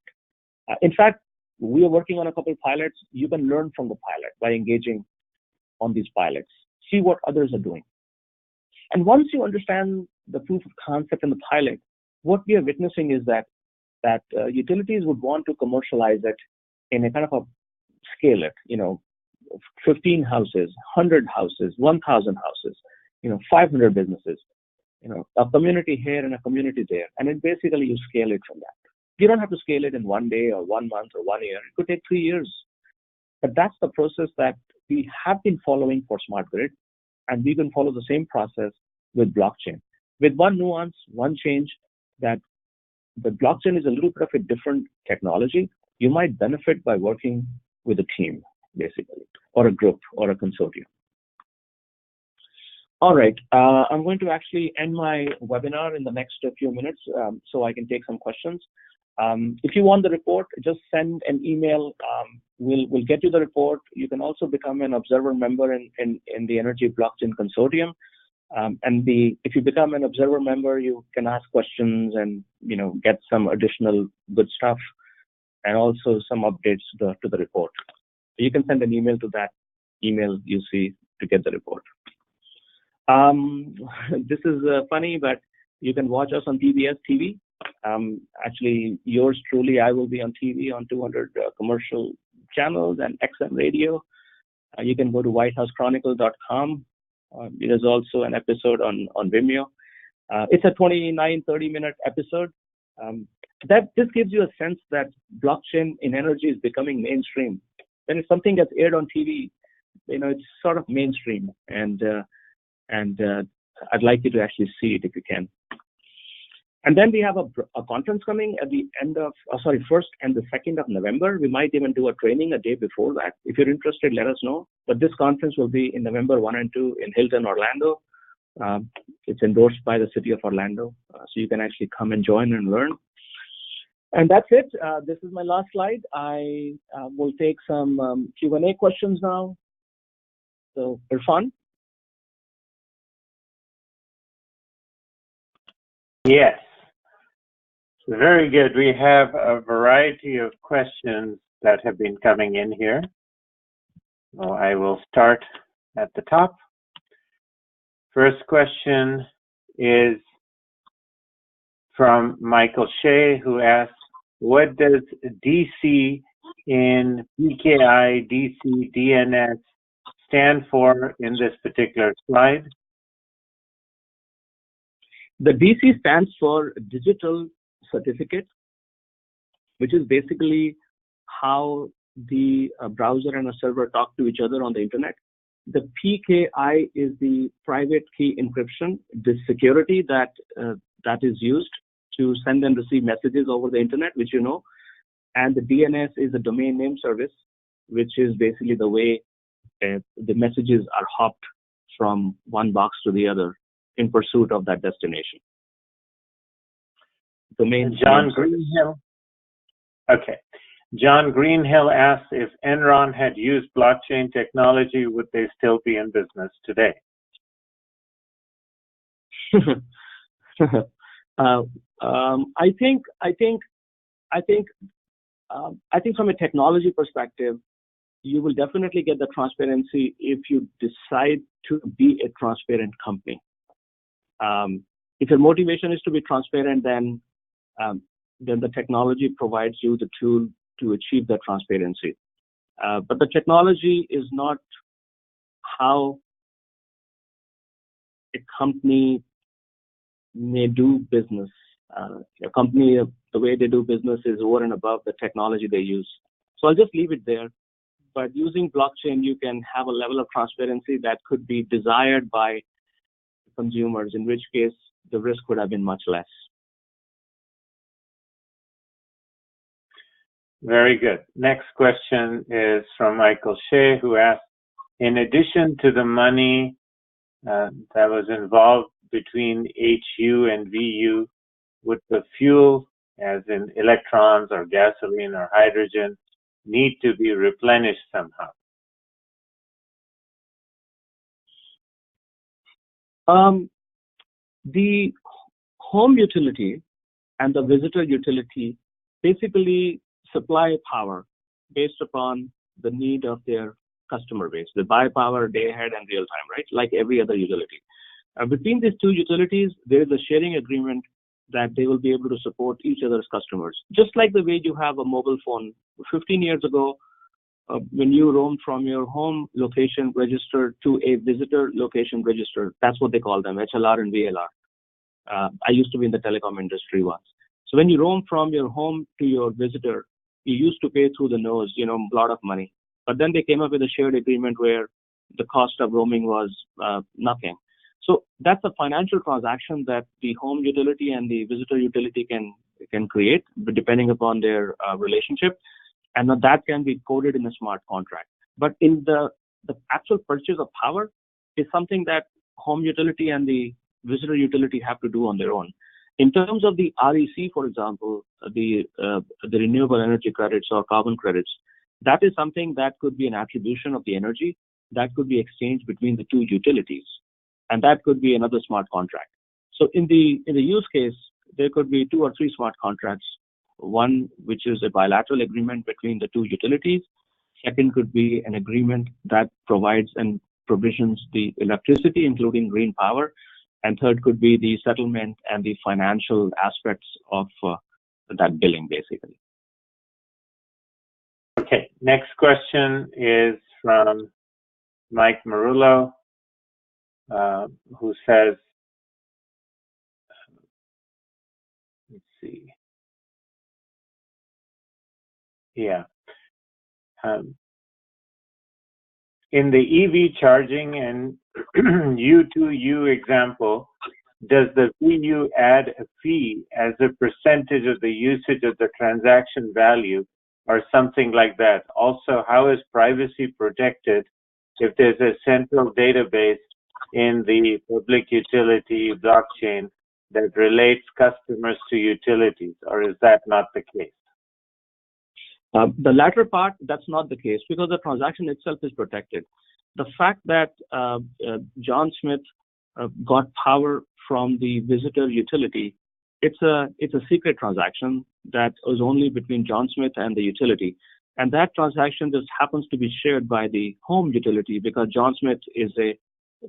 In fact, we are working on a couple of pilots. You can learn from the pilot by engaging on these pilots. See what others are doing. And once you understand the proof of concept and the pilot, what we are witnessing is that utilities would want to commercialize it in a kind of a scale it, 15 houses, 100 houses, 1,000 houses, 500 businesses. a community here and a community there, and then basically you scale it from that. You don't have to scale it in 1 day or 1 month or 1 year. It could take 3 years. But that's the process that we have been following for smart grid, and we can follow the same process with blockchain. With one nuance, one change, that the blockchain is a little bit of a different technology. You might benefit by working with a team, basically, or a group or a consortium. All right, I'm going to actually end my webinar in the next few minutes so I can take some questions. If you want the report, just send an email. We'll get you the report. You can also become an observer member in the Energy Blockchain Consortium. If you become an observer member, you can ask questions and get some additional good stuff, and also some updates to the report. You can send an email to that email you see to get the report. This is funny, but you can watch us on PBS TV. Actually, yours truly, I will be on TV on 200 commercial channels and XM radio. You can go to whitehousechronicle.com. There's also an episode on Vimeo. It's a 29-30-minute episode. This gives you a sense that blockchain in energy is becoming mainstream. When something gets aired on TV, it's sort of mainstream, and I'd like you to actually see it if you can. And then we have a conference coming at the end of, 1st and the 2nd of November. We might even do a training a day before that. If you're interested, let us know. But this conference will be in November 1 and 2 in Hilton, Orlando. It's endorsed by the city of Orlando. So you can actually come and join and learn. And that's it. This is my last slide. I will take some Q&A questions now. So, Irfan? Yes. Very good. We have a variety of questions that have been coming in here. So I will start at the top. First question is from Michael Shea, who asks, what does DC in PKI, DC, DNS stand for in this particular slide? The DC stands for digital certificate, which is basically how the browser and a server talk to each other on the internet. The PKI is the private key encryption, the security that is used to send and receive messages over the internet, which you know. And the DNS is a domain name service, which is basically the way the messages are hopped from one box to the other in pursuit of that destination. John Greenhill. Okay. John Greenhill asks, if Enron had used blockchain technology, would they still be in business today? I think from a technology perspective, you will definitely get the transparency if you decide to be a transparent company. If your motivation is to be transparent, then the technology provides you the tool to achieve that transparency. But the technology is not how a company may do business. A company, the way they do business is over and above the technology they use. So I'll just leave it there. But using blockchain, you can have a level of transparency that could be desired by consumers, in which case the risk would have been much less. Very good. Next question is from Michael Shea, who asks, in addition to the money that was involved between HU and VU, would the fuel, as in electrons or gasoline or hydrogen, need to be replenished somehow? The home utility and the visitor utility basically supply power based upon the need of their customer base. They buy power day ahead and real time, right? Like every other utility. Between these two utilities, there is a sharing agreement that they will be able to support each other's customers. Just like the way you have a mobile phone. 15 years ago, when you roamed from your home location register to a visitor location register, that's what they call them, HLR and VLR. I used to be in the telecom industry once. So when you roam from your home to your visitor, you used to pay through the nose, a lot of money. But then they came up with a shared agreement where the cost of roaming was nothing. So that's a financial transaction that the home utility and the visitor utility can create, depending upon their relationship, and that can be coded in a smart contract. But in the actual purchase of power is something that home utility and the visitor utility have to do on their own. In terms of the REC, for example, the renewable energy credits or carbon credits, that is something that could be an attribution of the energy that could be exchanged between the two utilities, and that could be another smart contract. So in the use case, there could be 2 or 3 smart contracts. One, which is a bilateral agreement between the two utilities. Second could be an agreement that provides and provisions the electricity, including green power. And third could be the settlement and the financial aspects of that billing, basically. Okay, next question is from Mike Marullo, who says, let's see. Yeah. In the EV charging and U2U example, does the VU add a fee as a percentage of the usage of the transaction value or something like that? Also, how is privacy protected if there's a central database in the public utility blockchain that relates customers to utilities, or is that not the case? The latter part, that's not the case because the transaction itself is protected. The fact that John Smith got power from the visitor utility, it's a secret transaction that was only between John Smith and the utility. And that transaction just happens to be shared by the home utility because John Smith is a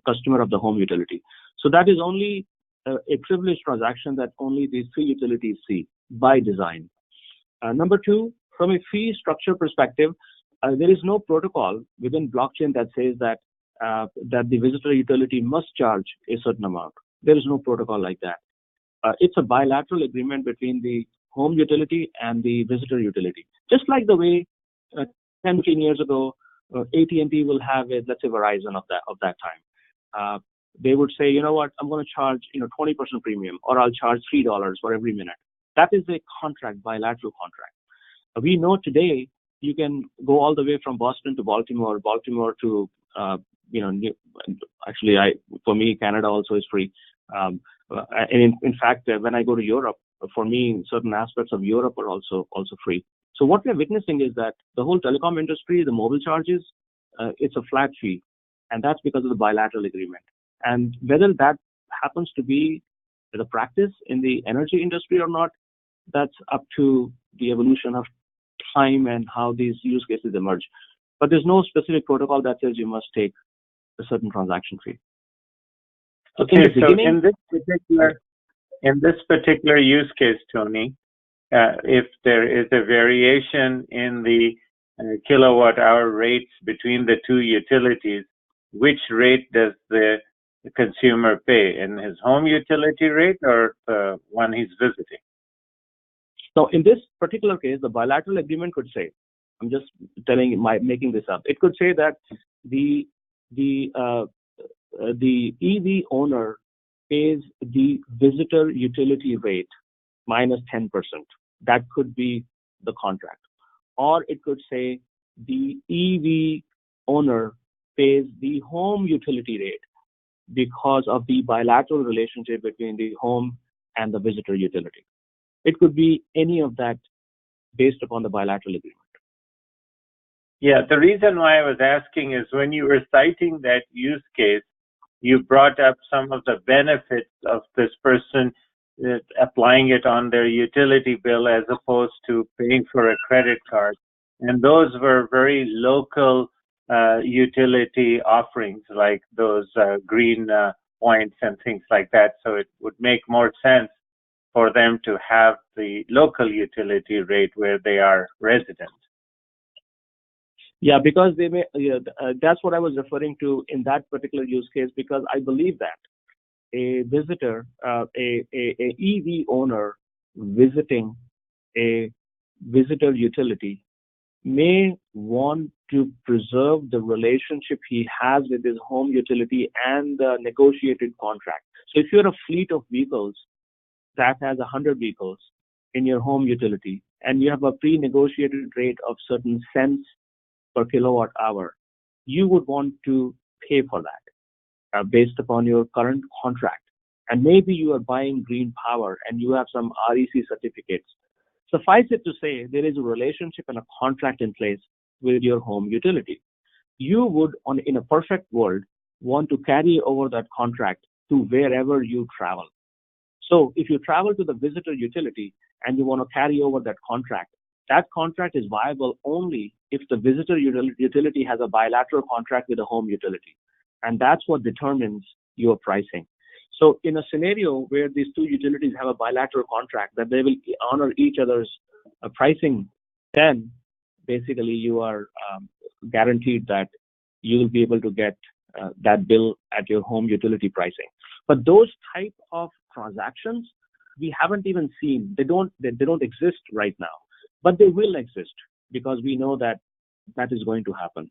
customer of the home utility. So that is only a privileged transaction that only these 3 utilities see by design. Number 2, from a fee structure perspective, there is no protocol within blockchain that says that the visitor utility must charge a certain amount. There is no protocol like that. It's a bilateral agreement between the home utility and the visitor utility. Just like the way 10, 15 years ago, AT&T will have let's say Verizon of that time. They would say, you know what, I'm going to charge 20% premium, or I'll charge $3 for every minute. That is a contract, bilateral contract. We know today you can go all the way from Boston to Baltimore to actually, for me, Canada also is free. And in fact, when I go to Europe, for me, certain aspects of Europe are also free. So what we're witnessing is that the whole telecom industry, the mobile charges, it's a flat fee, and that's because of the bilateral agreement. And whether that happens to be the practice in the energy industry or not, that's up to the evolution of time and how these use cases emerge. But there's no specific protocol that says you must take a certain transaction fee. Okay, so in this particular use case, Tony, if there is a variation in the kilowatt hour rates between the two utilities, which rate does the consumer pay? In his home utility rate or the one he's visiting? So in this particular case, the bilateral agreement could say, I'm just making this up. It could say that the EV owner pays the visitor utility rate minus 10%. That could be the contract. Or it could say the EV owner pays the home utility rate because of the bilateral relationship between the home and the visitor utility. It could be any of that based upon the bilateral agreement. Yeah, the reason why I was asking is when you were citing that use case, you brought up some of the benefits of this person applying it on their utility bill as opposed to paying for a credit card. And those were very local utility offerings, like those green points and things like that. So it would make more sense for them to have the local utility rate where they are resident. Yeah, because they may. That's what I was referring to in that particular use case, because I believe that a visitor, a EV owner visiting a visitor utility may want to preserve the relationship he has with his home utility and the negotiated contract. So if you're a fleet of vehicles that has 100 vehicles in your home utility and you have a pre-negotiated rate of certain cents per kilowatt hour, you would want to pay for that based upon your current contract. And maybe you are buying green power and you have some REC certificates. Suffice it to say, there is a relationship and a contract in place with your home utility. You would, in a perfect world, want to carry over that contract to wherever you travel. So if you travel to the visitor utility and you want to carry over that contract is viable only if the visitor utility has a bilateral contract with the home utility. And that's what determines your pricing. So in a scenario where these two utilities have a bilateral contract that they will honor each other's pricing, then basically you are guaranteed that you will be able to get that bill at your home utility pricing. But those type of transactions we haven't even seen. They don't exist right now, but they will exist because we know that that is going to happen.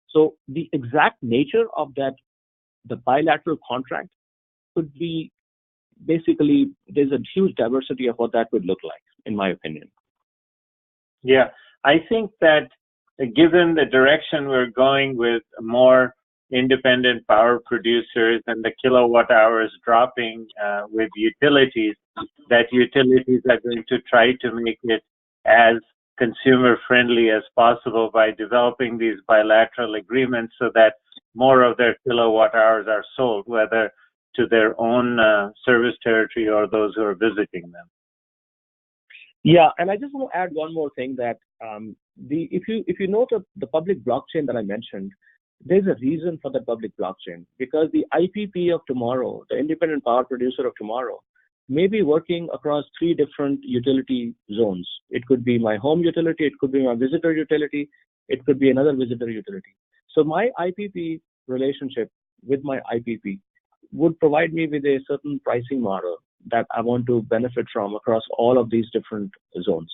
So the exact nature of that, the bilateral contract, could be basically, there's a huge diversity of what that would look like, in my opinion. Yeah, I think that given the direction we're going with more independent power producers and the kilowatt hours dropping with utilities, that utilities are going to try to make it as consumer friendly as possible by developing these bilateral agreements so that more of their kilowatt hours are sold, whether to their own service territory or those who are visiting them. Yeah, and I just want to add one more thing that if you note the public blockchain that I mentioned, there's a reason for the public blockchain, because the IPP of tomorrow, the independent power producer of tomorrow, may be working across 3 different utility zones. It could be my home utility, it could be my visitor utility, it could be another visitor utility. So my IPP relationship with my IPP would provide me with a certain pricing model that I want to benefit from across all of these different zones.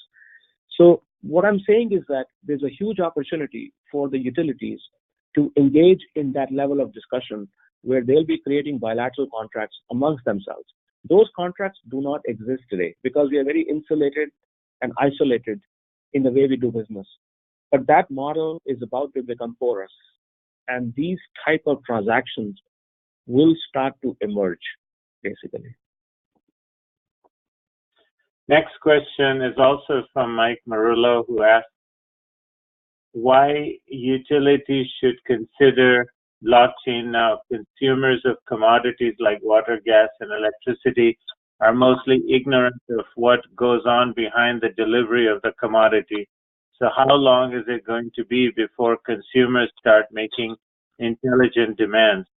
So what I'm saying is that there's a huge opportunity for the utilities to engage in that level of discussion where they'll be creating bilateral contracts amongst themselves. Those contracts do not exist today because we are very insulated and isolated in the way we do business. But that model is about to become porous, and these type of transactions will start to emerge, basically. Next question is also from Mike Marullo, who asks why utilities should consider blockchain now. Consumers of commodities like water, gas, and electricity are mostly ignorant of what goes on behind the delivery of the commodity. So how long is it going to be before consumers start making intelligent demands?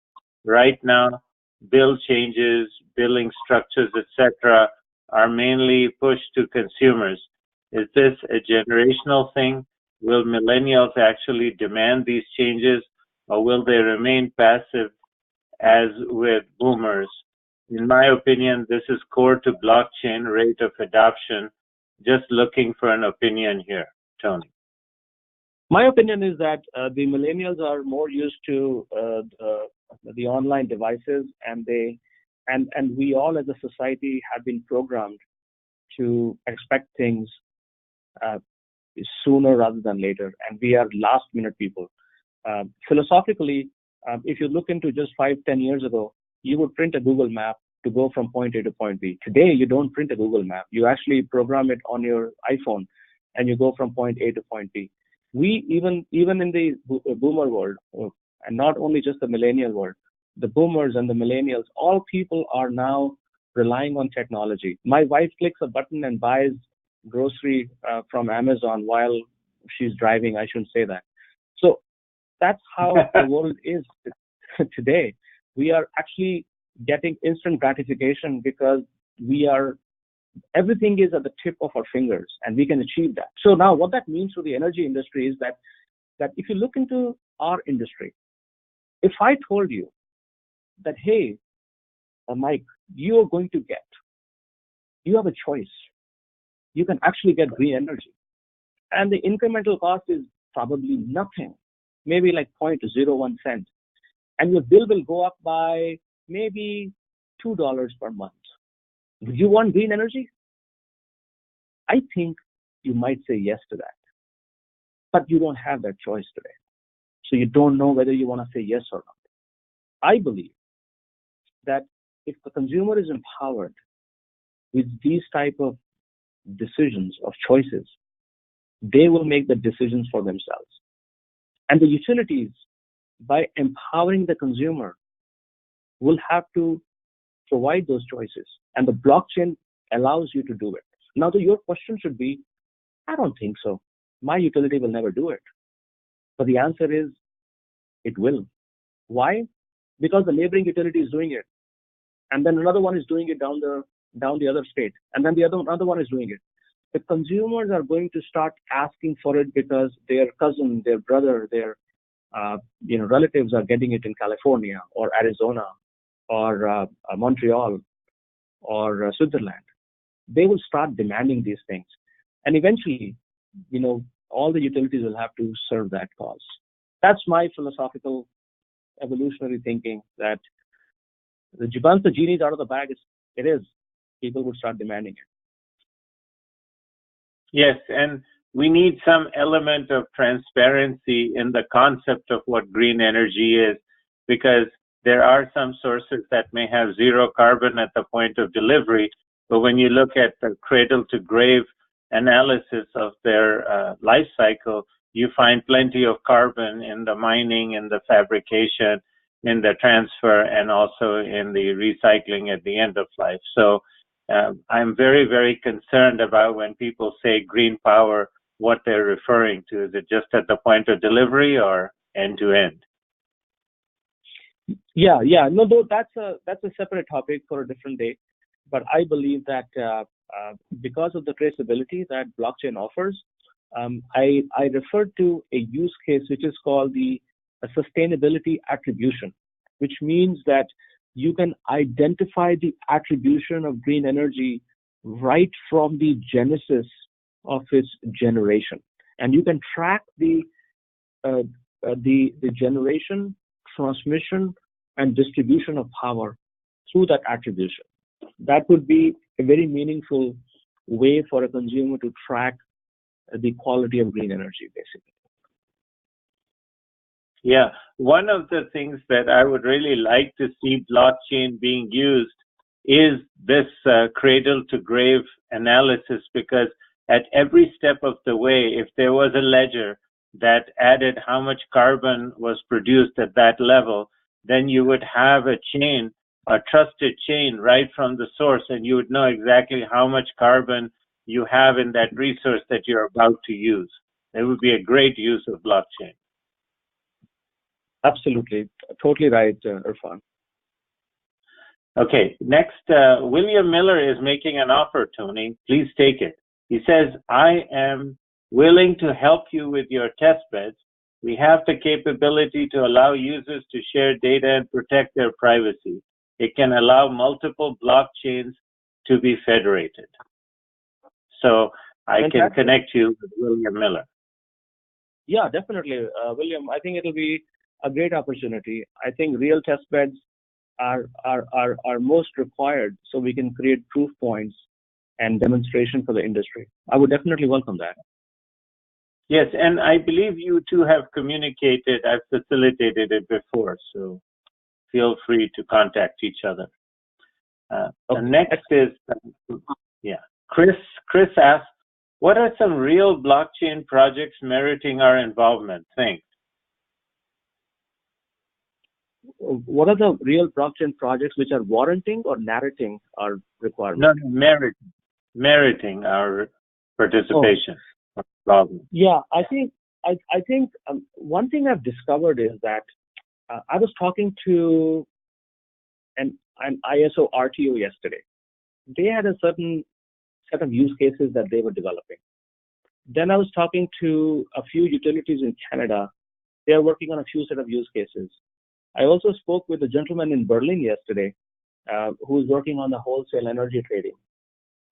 Right now, bill changes, billing structures, etc., are mainly pushed to consumers. Is this a generational thing? Will millennials actually demand these changes, or will they remain passive as with boomers? In my opinion, this is core to blockchain rate of adoption. Just looking for an opinion here, Tony. My opinion is that the millennials are more used to the online devices, and we all as a society have been programmed to expect things sooner rather than later, and we are last minute people. Philosophically, if you look into just 5-10 years ago, you would print a Google map to go from point A to point B. Today, you don't print a Google map. You actually program it on your iPhone, and you go from point A to point B. We even in the boomer world, and not only just the millennial world, the boomers and the millennials, all people are now relying on technology. My wife clicks a button and buys grocery from Amazon while she's driving. I shouldn't say that. So that's how the world is today. We are actually getting instant gratification because everything is at the tip of our fingers, and we can achieve that. So now what that means for the energy industry is that if you look into our industry, if I told you that, hey, Mike, you are going to get, you have a choice. You can actually get green energy. And the incremental cost is probably nothing, maybe like 0.01 cent. And your bill will go up by maybe $2 per month. Do you want green energy? I think you might say yes to that. But you don't have that choice today. So you don't know whether you want to say yes or not. I believe that if the consumer is empowered with these type of decisions, of choices, they will make the decisions for themselves. And the utilities, by empowering the consumer, will have to provide those choices. And the blockchain allows you to do it. Now, your question should be, I don't think so. My utility will never do it. But the answer is, it will. Why? Because the neighboring utility is doing it. And then another one is doing it down the other state. And then the other one is doing it. The consumers are going to start asking for it because their cousin, their brother, their relatives are getting it in California or Arizona or Montreal or Switzerland. They will start demanding these things. And eventually, all the utilities will have to serve that cause. That's my philosophical evolutionary thinking, that once the genie's out of the bag, people would start demanding it. Yes, and we need some element of transparency in the concept of what green energy is, because there are some sources that may have zero carbon at the point of delivery, but when you look at the cradle to grave analysis of their life cycle, you find plenty of carbon in the mining, in the fabrication, in the transfer, and also in the recycling at the end of life. So I'm very, very concerned about when people say green power, what they're referring to. Is it just at the point of delivery or end to end? Yeah. No, though that's a separate topic for a different day. But I believe that because of the traceability that blockchain offers, I referred to a use case which is called the sustainability attribution, which means that you can identify the attribution of green energy right from the genesis of its generation, and you can track the generation, transmission, and distribution of power through that attribution. That would be a very meaningful way for a consumer to track the quality of green energy, basically. Yeah, one of the things that I would really like to see blockchain being used is this cradle to grave analysis, because at every step of the way, if there was a ledger that added how much carbon was produced at that level, then you would have a chain, a trusted chain right from the source, and you would know exactly how much carbon you have in that resource that you're about to use. It would be a great use of blockchain. Absolutely. Totally right, Irfan. Okay, next, William Miller is making an offer, Tony. Please take it. He says, I am willing to help you with your test beds. We have the capability to allow users to share data and protect their privacy. It can allow multiple blockchains to be federated. So I can connect you with William Miller. Yeah, definitely, William. I think it'll be a great opportunity. I think real test beds are most required, so we can create proof points and demonstration for the industry. I would definitely welcome that. Yes, and I believe you two have communicated. I've facilitated it before, so feel free to contact each other. Okay. The next is, Chris asks, what are some real blockchain projects meriting our involvement? Thanks. What are the real blockchain projects which are warranting or narrating our requirements? No, meriting our participation. Oh. Yeah, I think one thing I've discovered is that I was talking to an ISO RTO yesterday. They had a certain set of use cases that they were developing. Then I was talking to a few utilities in Canada. They are working on a few set of use cases. I also spoke with a gentleman in Berlin yesterday, who's working on the wholesale energy trading.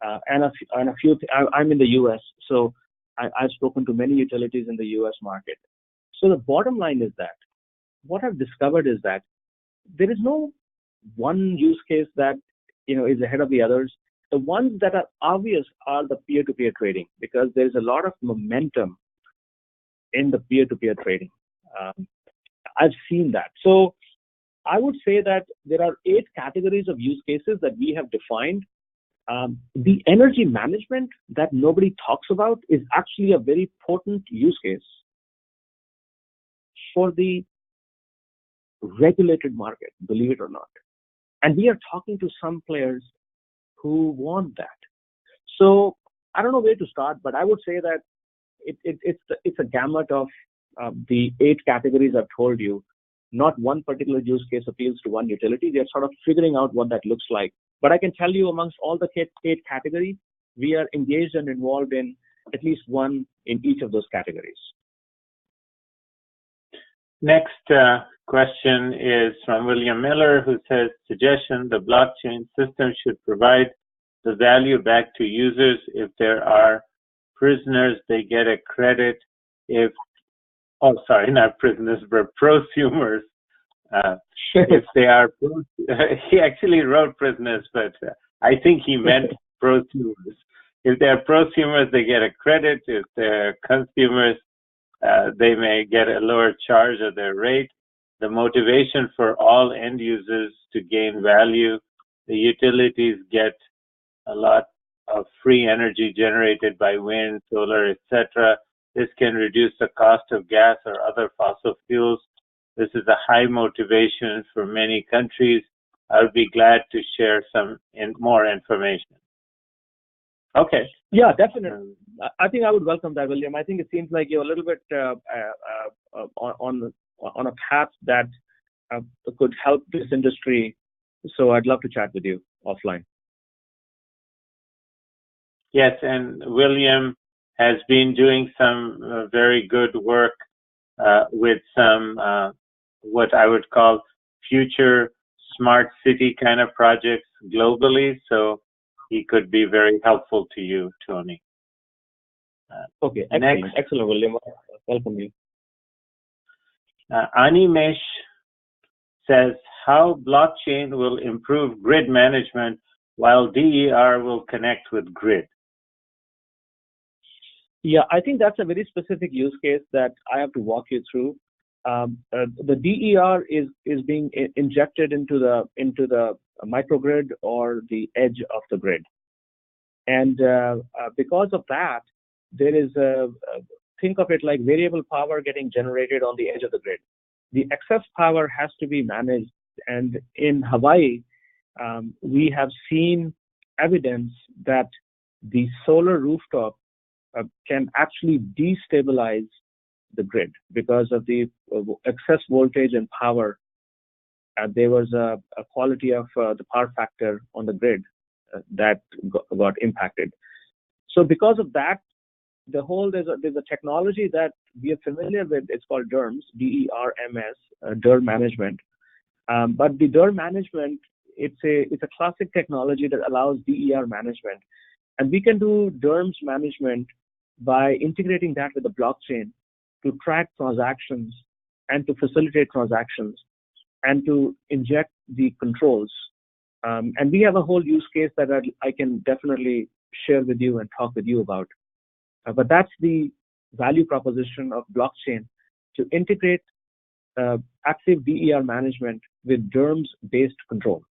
And a few. I'm in the U.S., so I've spoken to many utilities in the U.S. market. So the bottom line is that what I've discovered is that there is no one use case that is ahead of the others. The ones that are obvious are the peer-to-peer trading, because there's a lot of momentum in the peer-to-peer trading. I've seen that. So I would say that there are 8 categories of use cases that we have defined. The energy management that nobody talks about is actually a very potent use case for the regulated market, believe it or not. And we are talking to some players who want that. So I don't know where to start, but I would say that it's a gamut of the 8 categories I've told you. Not one particular use case appeals to one utility. They're sort of figuring out what that looks like. But I can tell you, amongst all the 8 categories, we are engaged and involved in at least one in each of those categories. Next question is from William Miller, who says, suggestion, the blockchain system should provide the value back to users. If there are prisoners, they get a credit. Not prisoners, but prosumers. If they are, he actually wrote prisoners, but I think he meant prosumers. If they are prosumers, they get a credit. If they're consumers, they may get a lower charge of their rate. The motivation for all end users to gain value. The utilities get a lot of free energy generated by wind, solar, etc. This can reduce the cost of gas or other fossil fuels. This is a high motivation for many countries. I would be glad to share some more information. Okay. Yeah, definitely. I think I would welcome that, William. I think it seems like you're a little bit on a path that could help this industry. So I'd love to chat with you offline. Yes, and William has been doing some very good work with some what I would call future smart city kind of projects globally. So he could be very helpful to you, Tony. Okay, excellent, William. Welcome you. Animesh says, how blockchain will improve grid management while DER will connect with grid? Yeah, I think that's a very specific use case that I have to walk you through. The DER is being injected into the microgrid or the edge of the grid, and because of that, there is think of it like variable power getting generated on the edge of the grid. The excess power has to be managed, and in Hawaii, we have seen evidence that the solar rooftop can actually destabilize the grid because of the excess voltage and power. There was a quality of the power factor on the grid that got impacted. So because of that, there's a technology that we are familiar with. It's called DERMS, DERMS, DER management. But the DER management, it's a classic technology that allows DER management, and we can do DERMS management by integrating that with the blockchain to track transactions and to facilitate transactions and to inject the controls. And we have a whole use case that I can definitely share with you and talk with you about. But that's the value proposition of blockchain, to integrate active DER management with DERMS-based control.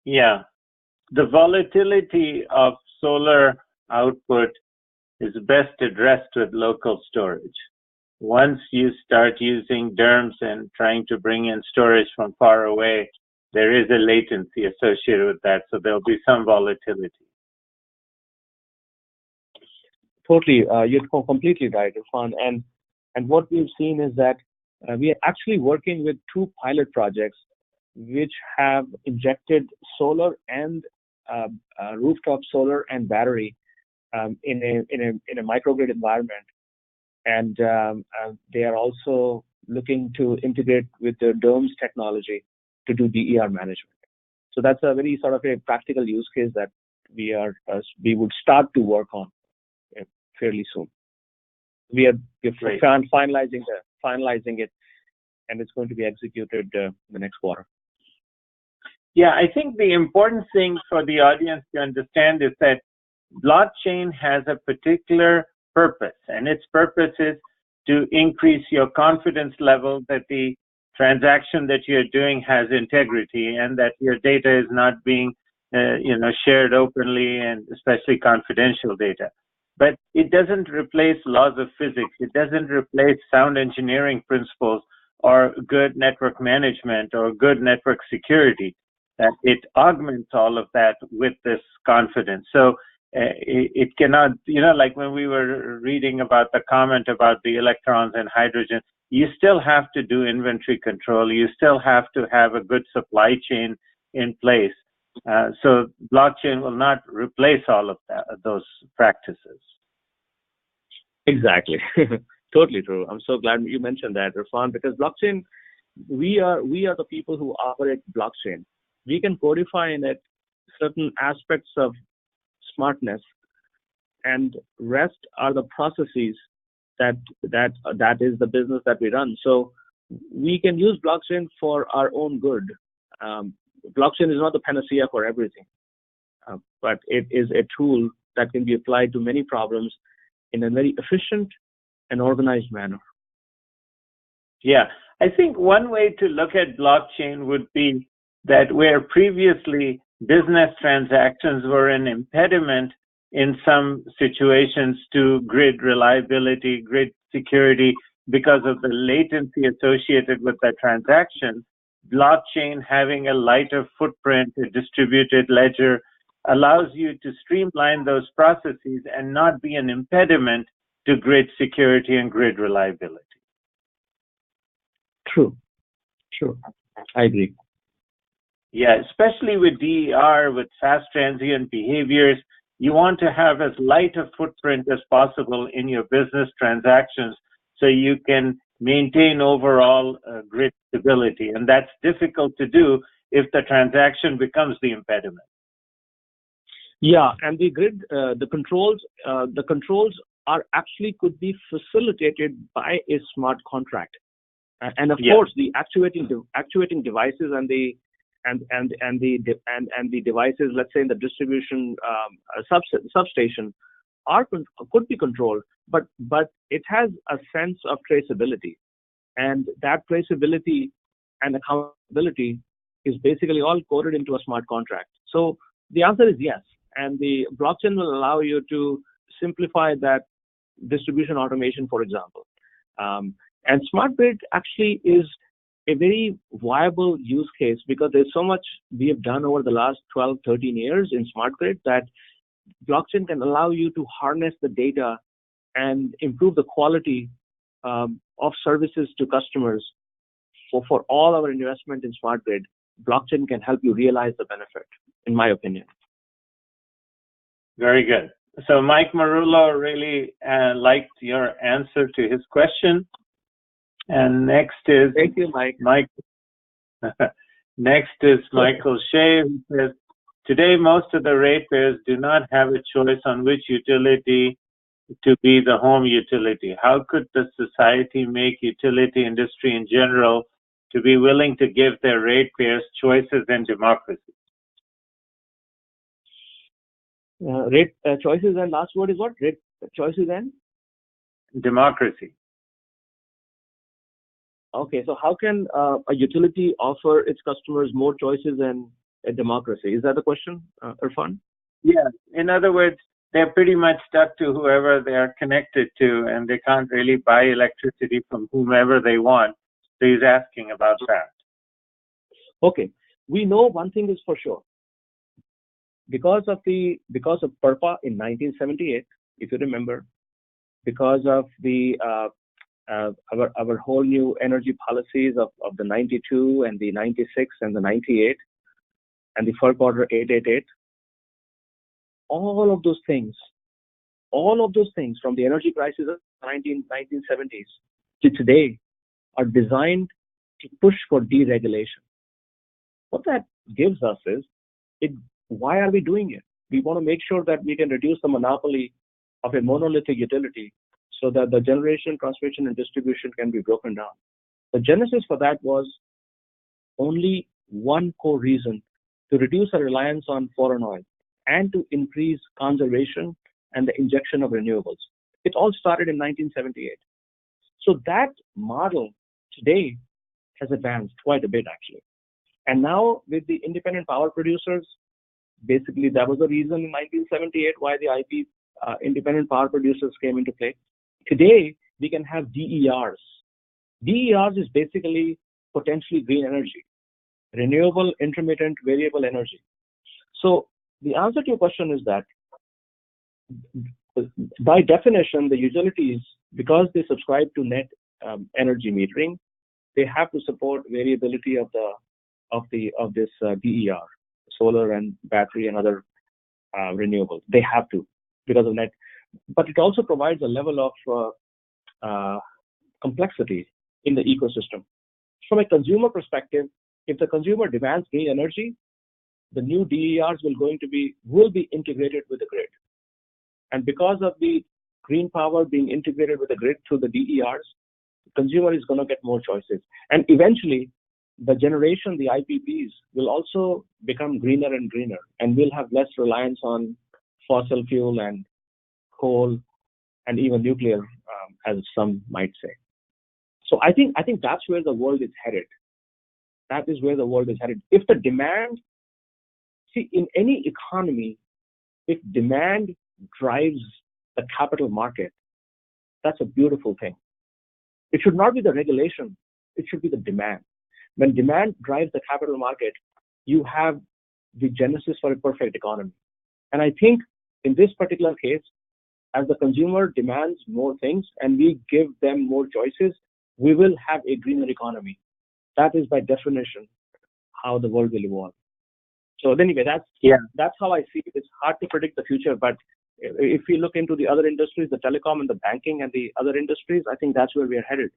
Yeah. The volatility of solar output is best addressed with local storage. Once you start using DERMS and trying to bring in storage from far away, there is a latency associated with that, so there'll be some volatility. Totally, you're completely right, Irfan. And what we've seen is that we are actually working with 2 pilot projects which have injected solar and rooftop solar and battery in a microgrid environment, and they are also looking to integrate with the DOMS technology to do DER management. So that's a very sort of a practical use case that we would start to work on fairly soon. We're finalizing it, and it's going to be executed the next quarter. Yeah, I think the important thing for the audience to understand is that blockchain has a particular purpose, and its purpose is to increase your confidence level that the transaction that you're doing has integrity and that your data is not being shared openly, and especially confidential data. But it doesn't replace laws of physics. It doesn't replace sound engineering principles or good network management or good network security. That it augments all of that with this confidence. So it cannot, like when we were reading about the comment about the electrons and hydrogen, you still have to do inventory control. You still have to have a good supply chain in place. So blockchain will not replace all of those practices. Exactly. Totally true. I'm so glad you mentioned that, Irfan, because blockchain, we are the people who operate blockchain. We can codify in it certain aspects of smartness, and rest are the processes that is the business that we run. So we can use blockchain for our own good. Blockchain is not the panacea for everything, but it is a tool that can be applied to many problems in a very efficient and organized manner. Yeah, I think one way to look at blockchain would be that where previously business transactions were an impediment in some situations to grid reliability, grid security, because of the latency associated with the transaction, blockchain having a lighter footprint, a distributed ledger, allows you to streamline those processes and not be an impediment to grid security and grid reliability. True. I agree. Yeah, especially with DER, with fast transient behaviors, you want to have as light a footprint as possible in your business transactions so you can maintain overall grid stability. And that's difficult to do if the transaction becomes the impediment. Yeah, and the grid, the controls are actually could be facilitated by a smart contract, and of course the actuating devices and the devices, let's say in the distribution substation, could be controlled, but it has a sense of traceability, and that traceability and accountability is basically all coded into a smart contract. So the answer is yes, and the blockchain will allow you to simplify that distribution automation, for example. And smart grid actually is a very viable use case because there's so much we have done over the last 12, 13 years in smart grid that blockchain can allow you to harness the data and improve the quality of services to customers. For all our investment in smart grid, blockchain can help you realize the benefit, in my opinion. Very good. So Mike Marullo really liked your answer to his question. And next is thank you, Mike. Next is Michael Shea, who says, today most of the ratepayers do not have a choice on which utility to be the home utility. How could the society make utility industry in general to be willing to give their ratepayers choices and democracy? Choices and last word is what? Choices and? Democracy. Okay, so how can a utility offer its customers more choices and a democracy? Is that the question, Irfan? Yeah, in other words, they're pretty much stuck to whoever they are connected to, and they can't really buy electricity from whomever they want. So he's asking about that. Okay, we know one thing is for sure. Because of PERPA in 1978, if you remember, because of the our whole new energy policies of the 92 and the 96 and the 98 and the FERC Order 888, all of those things from the energy crisis of the 1970s to today are designed to push for deregulation. What that gives us is, why are we doing it? We want to make sure that we can reduce the monopoly of a monolithic utility so that the generation, transmission, and distribution can be broken down. The genesis for that was only one core reason: to reduce our reliance on foreign oil and to increase conservation and the injection of renewables. It all started in 1978. So that model today has advanced quite a bit, actually. And now with the independent power producers, basically that was the reason in 1978 why the IP independent power producers came into play. Today, we can have DERs. DERs is basically potentially green energy, renewable intermittent variable energy. So the answer to your question is that by definition, the utilities, because they subscribe to net energy metering, they have to support variability of this DER, solar and battery and other renewables. They have to, because of net. But it also provides a level of complexity in the ecosystem. From a consumer perspective, if the consumer demands green energy, the new DERs will be integrated with the grid. And because of the green power being integrated with the grid through the DERs, the consumer is going to get more choices. And eventually, the generation, the IPPs, will also become greener and greener, and we'll have less reliance on fossil fuel and coal and even nuclear, as some might say. So I think that's where the world is headed. That is where the world is headed. If the demand, in any economy, if demand drives the capital market, that's a beautiful thing. It should not be the regulation, it should be the demand. When demand drives the capital market, you have the genesis for a perfect economy. And I think in this particular case, as the consumer demands more things and we give them more choices, we will have a greener economy. That is by definition how the world will evolve. So anyway, that's how I see it. It's hard to predict the future, but if we look into the other industries, the telecom and the banking and the other industries, I think that's where we are headed.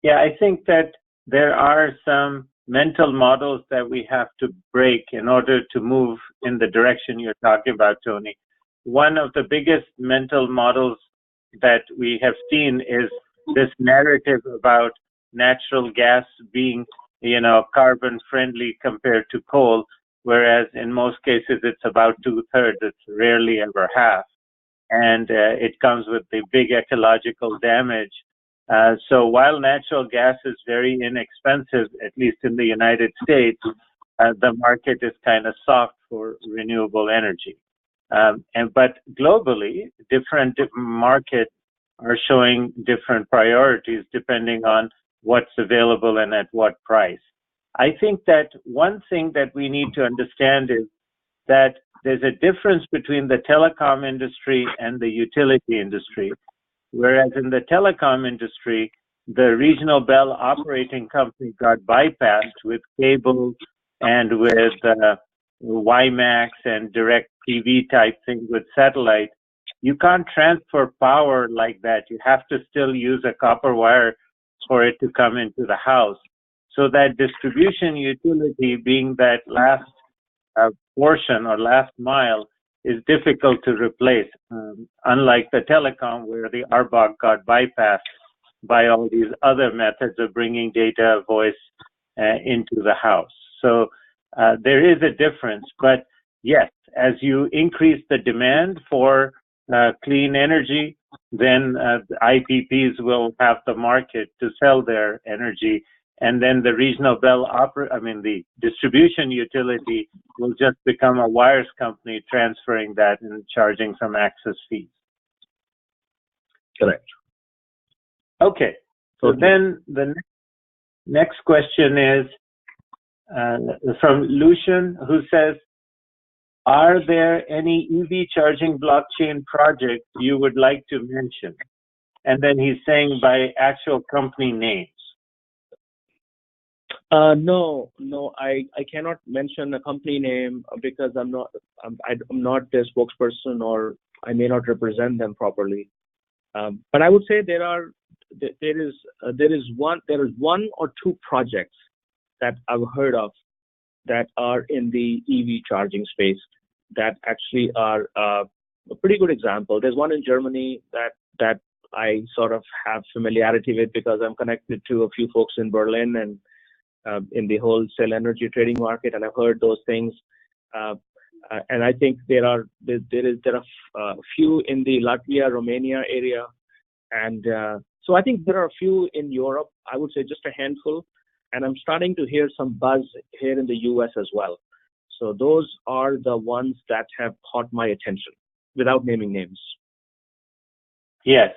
Yeah, I think that there are some mental models that we have to break in order to move in the direction you're talking about, Tony. One of the biggest mental models that we have seen is this narrative about natural gas being, carbon friendly compared to coal, whereas in most cases it's about 2/3. It's rarely ever half. And it comes with the big ecological damage. So while natural gas is very inexpensive, at least in the United States, the market is kind of soft for renewable energy. But globally, different markets are showing different priorities depending on what's available and at what price. I think that one thing that we need to understand is that there's a difference between the telecom industry and the utility industry. Whereas in the telecom industry, the regional Bell operating company got bypassed with cable and with WiMAX and direct TV type thing with satellite. You can't transfer power like that. You have to still use a copper wire for it to come into the house. So that distribution utility, being that last portion or last mile, is difficult to replace, unlike the telecom where the RBOC got bypassed by all these other methods of bringing data, voice into the house. So there is a difference. But yes, as you increase the demand for clean energy, then the IPPs will have the market to sell their energy. And then the regional Bell the distribution utility will just become a wires company transferring that and charging some access fees. Correct. Okay. So then the next question is from Lucian, who says, are there any EV charging blockchain projects you would like to mention? And then he's saying by actual company names. No, I cannot mention a company name because I'm not their spokesperson, or I may not represent them properly. But I would say there are there is one or two projects that I've heard of that are in the EV charging space that actually are a pretty good example. There's one in Germany that I sort of have familiarity with because I'm connected to a few folks in Berlin and in the wholesale energy trading market, and I've heard those things. And I think there are a few in the Latvia, Romania area, and so I think there are a few in Europe. I would say just a handful, and I'm starting to hear some buzz here in the US as well. So those are the ones that have caught my attention, without naming names. Yes,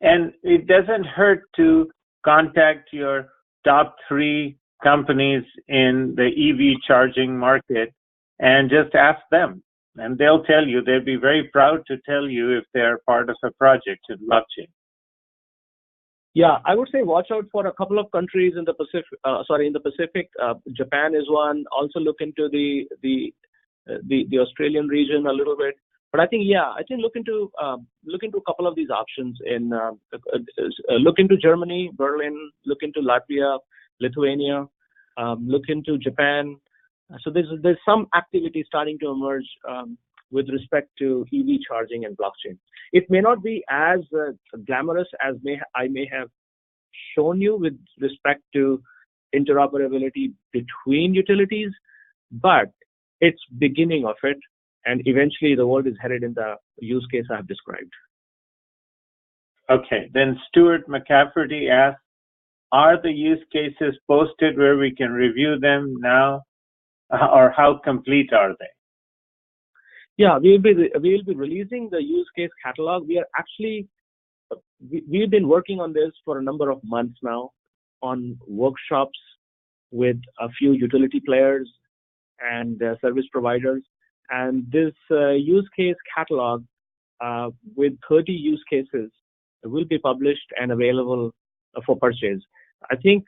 and it doesn't hurt to contact your top 3 companies in the EV charging market and just ask them, and they'll tell you. They'll be very proud to tell you if they're part of a project in blockchain. Yeah, I would say watch out for a couple of countries in the Pacific. Japan is one. Also look into the Australian region a little bit. But I think look into a couple of these options. Look into Germany, Berlin. Look into Latvia, Lithuania. Look into Japan. So there's some activity starting to emerge with respect to EV charging and blockchain. It may not be as glamorous as I may have shown you with respect to interoperability between utilities, but it's beginning of it, and eventually the world is headed in the use case I've described. Okay, then Stuart McCafferty asks, are the use cases posted where we can review them now, or how complete are they? Yeah, we'll be releasing the use case catalog. We've been working on this for a number of months now, on workshops with a few utility players and service providers. And this use case catalog with 30 use cases will be published and available for purchase. I think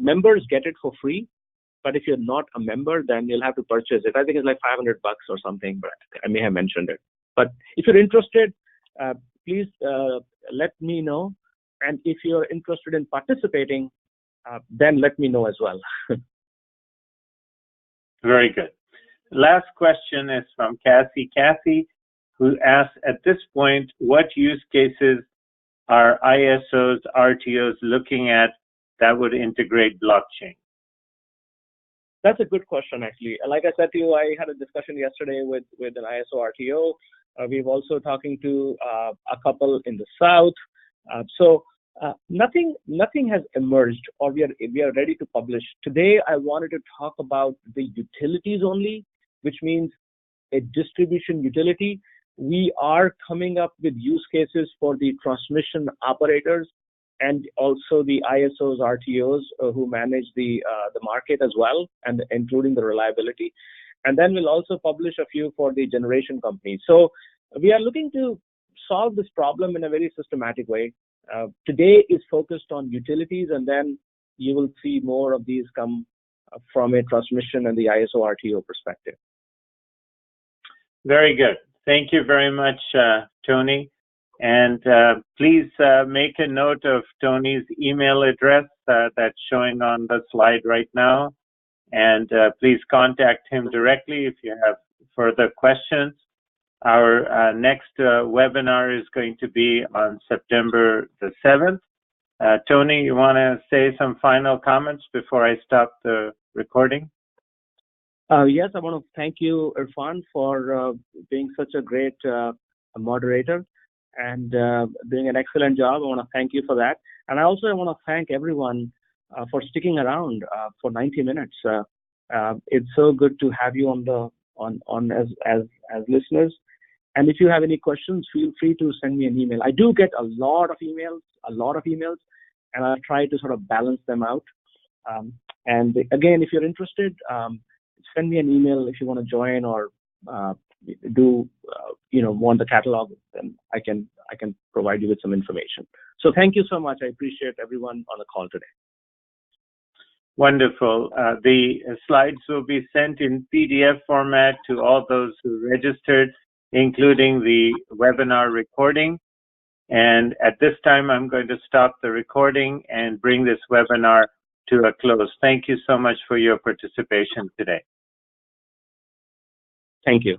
members get it for free. But if you're not a member, then you'll have to purchase it. I think it's like $500 or something, but I may have mentioned it. But if you're interested, please let me know. And if you're interested in participating, then let me know as well. Very good. Last question is from Cassie. Cassie, who asks, at this point, what use cases are ISOs, RTOs looking at that would integrate blockchain? That's a good question, actually. Like I said to you, I had a discussion yesterday with an ISO RTO. We've also talking to a couple in the South. So nothing has emerged, or we are ready to publish. Today, I wanted to talk about the utilities only, which means a distribution utility. We are coming up with use cases for the transmission operators and also the ISOs, RTOs who manage the market as well, and including the reliability. And then we'll also publish a few for the generation companies. So we are looking to solve this problem in a very systematic way. Today is focused on utilities, and then you will see more of these come from a transmission and the ISO RTO perspective. Very good. Thank you very much, Tony. And please make a note of Tony's email address that's showing on the slide right now. And please contact him directly if you have further questions. Our next webinar is going to be on September the 7th. Tony, you want to say some final comments before I stop the recording? Yes, I want to thank you, Irfan, for being such a great moderator and doing an excellent job. I want to thank you for that. And I also want to thank everyone for sticking around for 90 minutes. It's so good to have you on as listeners. And if you have any questions, feel free to send me an email. I do get a lot of emails, and I try to sort of balance them out. And again, if you're interested, send me an email if you want to join or want the catalog, then I can provide you with some information. So thank you so much. I appreciate everyone on the call today. Wonderful. The slides will be sent in PDF format to all those who registered, including the webinar recording. And at this time, I'm going to stop the recording and bring this webinar to a close. Thank you so much for your participation today. Thank you.